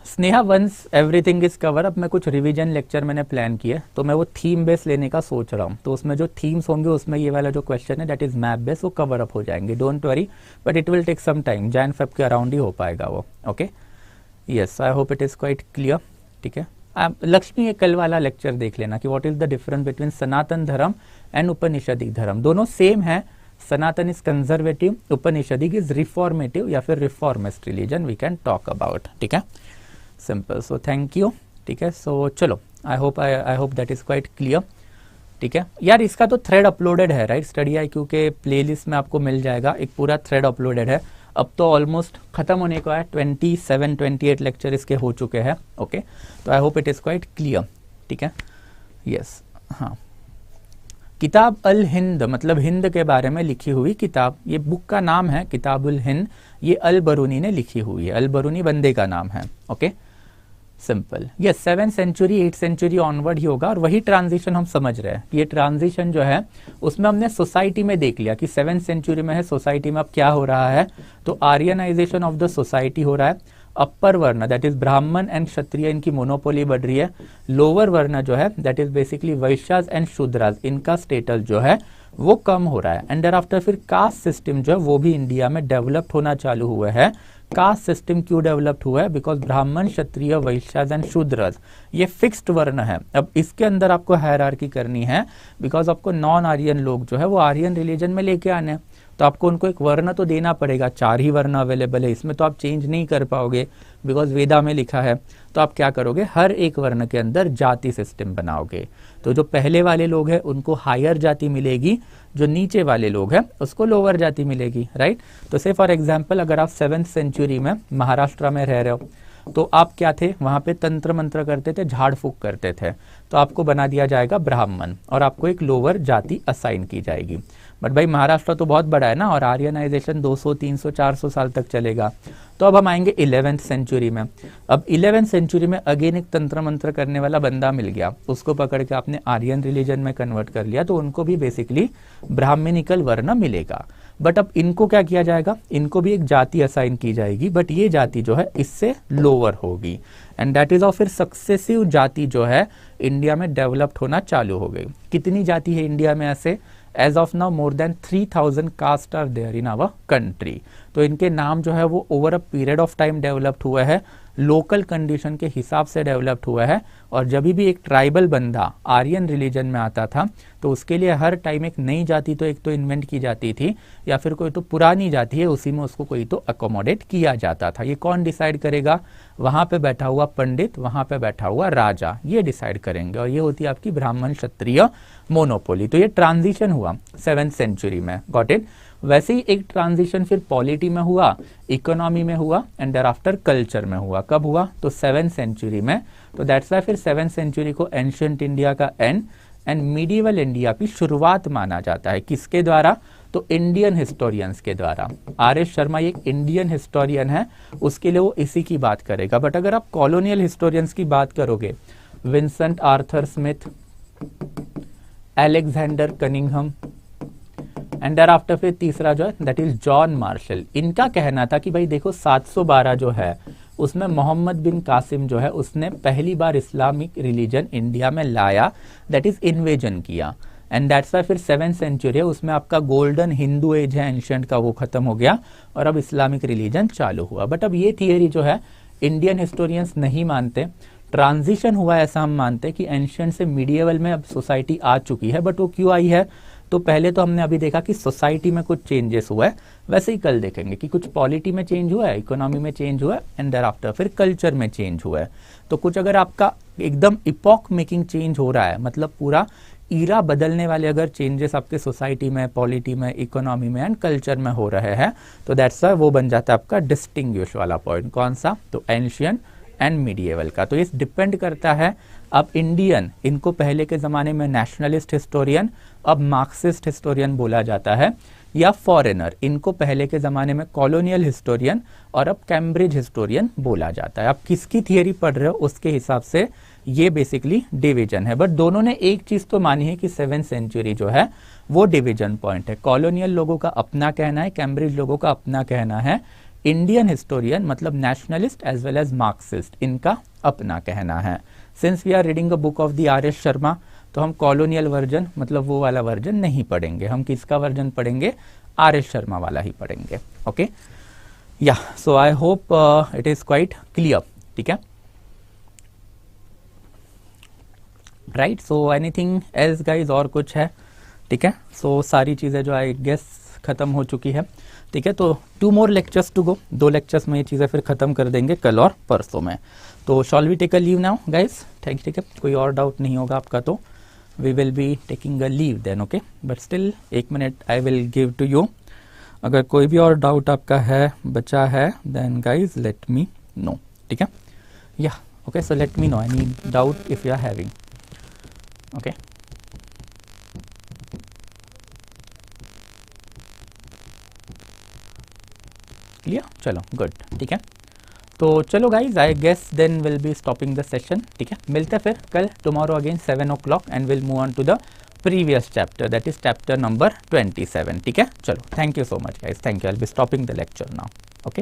Sneha, once everything is cover, अब मैं कुछ रिवीजन लेक्चर मैंने प्लान किया, तो मैं वो थीम बेस लेने का सोच रहा हूँ। तो उसमें जो थीम्स होंगे उसमें ये वाला जो क्वेश्चन है दैट इज मैप बेस, वो कवर अप हो जाएंगे, don't worry, but it will take some time, Jan Feb के अराउंड ही हो पाएगा वो। Okay yes, I hope it is quite clear, ठीक है। लक्ष्मी, ये कल वाला लेक्चर देख लेना कि what is the difference between Sanatan Dharma and Upanishadic Dharma. दोनों सेम है, Sanatan is conservative, Upanishadic is reformative या फिर reformist religion we can talk about, ठीक है, सिंपल। सो थैंक यू, ठीक है। सो चलो, I hope that is quite clear, ठीक है यार। इसका तो थ्रेड अपलोडेड है, राइट, स्टडी IQ के प्लेलिस्ट में आपको मिल जाएगा, एक पूरा थ्रेड अपलोडेड है। अब तो ऑलमोस्ट खत्म होने को है, 27-28 लेक्चर इसके हो चुके हैं। ओके, तो आई hope it is quite clear, ठीक है। यस, हाँ, किताब अल हिंद मतलब हिंद के बारे में लिखी हुई किताब, ये बुक का नाम है किताबुल हिंद, ये अल बरूनी ने लिखी हुई है, अल बरूनी बंदे का नाम है। ओके सिंपल, ये 7th century 8th century onward ही होगा, और वही ट्रांजिशन हम समझ रहे हैं। ये ट्रांजिशन जो है उसमें हमने सोसाइटी में देख लिया कि 7th सेंचुरी में है, सोसाइटी में अब क्या हो रहा है, तो आर्यनाइजेशन ऑफ द सोसाइटी हो रहा है। Upper varna that is Brahmin and Kshatriya, इनकी मोनोपोली बढ़ रही है। लोअर वर्ण जो है that is basically Vaishyas and Shudras, इनका स्टेटस जो है वो कम हो रहा है। एंड देयर आफ्टर फिर कास्ट सिस्टम जो है वो भी इंडिया में डेवलप्ड होना चालू हुआ है। कास्ट सिस्टम क्यों डेवलप्ड हुआ है, बिकॉज ब्राह्मण क्षत्रिय वैश्यास एंड शूद्रस ये फिक्स्ड वर्ण है। अब इसके अंदर आपको हायरार्की करनी है, बिकॉज आपको नॉन आर्यन लोग जो है वो आर्यन रिलीजन में लेके आने हैं, तो आपको उनको एक वर्ण तो देना पड़ेगा। 4 ही वर्ण अवेलेबल है, इसमें तो आप चेंज नहीं कर पाओगे बिकॉज वेदा में लिखा है। तो आप क्या करोगे, हर एक वर्ण के अंदर जाति सिस्टम बनाओगे। तो जो पहले वाले लोग हैं उनको हायर जाति मिलेगी, जो नीचे वाले लोग हैं उसको लोअर जाति मिलेगी, राइट। तो से फॉर एग्जाम्पल अगर आप 7th सेंचुरी में महाराष्ट्र में रह रहे हो, तो आप क्या थे, वहां पे तंत्र मंत्र करते थे, झाड़ फूक करते थे, तो आपको बना दिया जाएगा ब्राह्मण और आपको एक लोअर जाति असाइन की जाएगी। बट भाई महाराष्ट्र तो बहुत बड़ा है ना, और आर्यनाइजेशन 200 300 400 साल तक चलेगा। तो अब हम आएंगे 11th सेंचुरी में। अब 11th सेंचुरी में अगेन एक तंत्र मंत्र करने वाला बंदा मिल गया, उसको पकड़ के आपने आर्यन रिलीजन में कन्वर्ट कर लिया, तो उनको भी बेसिकली ब्राह्मणिकल वर्ण मिलेगा। बट अब इनको क्या किया जाएगा, इनको भी एक जाति असाइन की जाएगी, बट ये जाति जो है इससे लोअर होगी। एंड दैट इज ऑफ फिर सक्सेसिव जाति जो है इंडिया में डेवलप्ड होना चालू हो गई। कितनी जाति है इंडिया में ऐसे, as of now more than 3000 caste are there in our country. तो इनके नाम जो है वो over a period of time developed हुआ है, लोकल कंडीशन के हिसाब से डेवलप्ड हुआ है। और जब भी एक ट्राइबल बंदा आर्यन रिलीजन में आता था तो उसके लिए हर टाइम एक नई जाति तो एक तो इन्वेंट की जाती थी, या फिर कोई तो पुरानी जाति है उसी में उसको कोई तो अकोमोडेट किया जाता था। ये कौन डिसाइड करेगा, वहां पे बैठा हुआ पंडित, वहां पे बैठा हुआ राजा, ये डिसाइड करेंगे, और ये होती है आपकी ब्राह्मण क्षत्रिय मोनोपोली। तो ये ट्रांजिशन हुआ 7th सेंचुरी में, गॉट इट। वैसे ही एक ट्रांजिशन फिर पॉलिटी में हुआ, इकोनॉमी में हुआ, एंड देयर आफ्टर कल्चर में हुआ। कब हुआ, तो 7th सेंचुरी में। तो दैट्स वाई फिर 7th सेंचुरी को एंशिएंट इंडिया का एंड एंड मीडिएवल इंडिया की शुरुआत माना जाता है। किसके द्वारा, तो इंडियन हिस्टोरियंस के द्वारा। RS शर्मा एक इंडियन हिस्टोरियन है, उसके लिए वो इसी की बात करेगा। बट अगर आप कॉलोनियल हिस्टोरियंस की बात करोगे, Vincent Arthur Smith, Alexander Cunningham, and thereafter फिर तीसरा जो है दैट इज जॉन मार्शल। इनका कहना था कि भाई देखो 712 जो है उसमें मोहम्मद बिन कासिम जो है उसने पहली बार इस्लामिक रिलीजन इंडिया में लाया, दैट इज इन्वेजन किया। एंड दैट्स वाई फिर 7th सेंचुरी है, उसमें आपका गोल्डन हिंदू एज है एंशियंट का, वो खत्म हो गया और अब इस्लामिक रिलीजन चालू हुआ। बट अब ये थियरी जो है इंडियन हिस्टोरियंस नहीं मानते, ट्रांजिशन हुआ ऐसा हम मानते हैं कि एंशियंट से मिडिएवल में अब सोसाइटी आ चुकी है। बट वो क्यों आई है, तो पहले तो हमने अभी देखा कि सोसाइटी में कुछ चेंजेस हुआ है, वैसे ही कल देखेंगे कि कुछ पॉलिटी में चेंज हुआ है, इकोनॉमी में चेंज हुआ है एंड देयर आफ्टर फिर कल्चर में चेंज हुआ है। तो कुछ अगर आपका एकदम इपॉक मेकिंग चेंज हो रहा है, मतलब पूरा ईरा बदलने वाले अगर चेंजेस आपके सोसाइटी में, पॉलिटी में, इकोनॉमी में एंड कल्चर में हो रहे हैं, तो दैट्स व्हाई वो बन जाता है आपका डिस्टिंग्विश वाला पॉइंट। कौन सा, तो एंशियंट एंड मीडिएवल का। तो इस डिपेंड करता है अब इंडियन, इनको पहले के ज़माने में नेशनलिस्ट हिस्टोरियन, अब मार्क्सिस्ट हिस्टोरियन बोला जाता है, या फॉरेनर, इनको पहले के ज़माने में कॉलोनियल हिस्टोरियन और अब कैम्ब्रिज हिस्टोरियन बोला जाता है। आप किसकी थियरी पढ़ रहे हो उसके हिसाब से ये बेसिकली डिवीजन है। बट दोनों ने एक चीज़ तो मानी है कि 7th सेंचुरी जो है वो डिवीजन पॉइंट है। कॉलोनियल लोगों का अपना कहना है, कैम्ब्रिज लोगों का अपना कहना है, इंडियन हिस्टोरियन मतलब nationalist as well as Marxist, इनका अपना कहना है। Since we are reading a book of the R S. Sharma, तो हम कॉलोनियल वर्जन मतलब वो वाला वर्जन नहीं पढ़ेंगे, हम किसका वर्जन पढ़ेंगे, आर.एस. शर्मा वाला ही पढ़ेंगे। Okay, yeah so I hope it is quite clear. ठीक है, right, so anything else guys, और कुछ है? ठीक है, सो सारी चीज़ें जो आई गेस खत्म हो चुकी है। ठीक है, तो 2 more lectures to go, 2 lectures में ये चीज़ें फिर खत्म कर देंगे कल और परसों में। तो shall we take a leave now guys? ठीक है, कोई और डाउट नहीं होगा आपका तो we will be taking a leave then. Okay, but still 1 minute I will give to you. अगर कोई भी और डाउट आपका है, बचा है, then guys let me know. ठीक है, या okay, so let me know any doubt if you are having. Okay, clear, चलो गुड। ठीक है, तो चलो guys, I guess then will be stopping the session. ठीक है, मिलते हैं फिर कल tomorrow again 7 o'clock and will move on to the previous chapter, that is chapter number 27। ठीक है, चलो, thank you so much guys, thank you, I will be stopping the lecture now.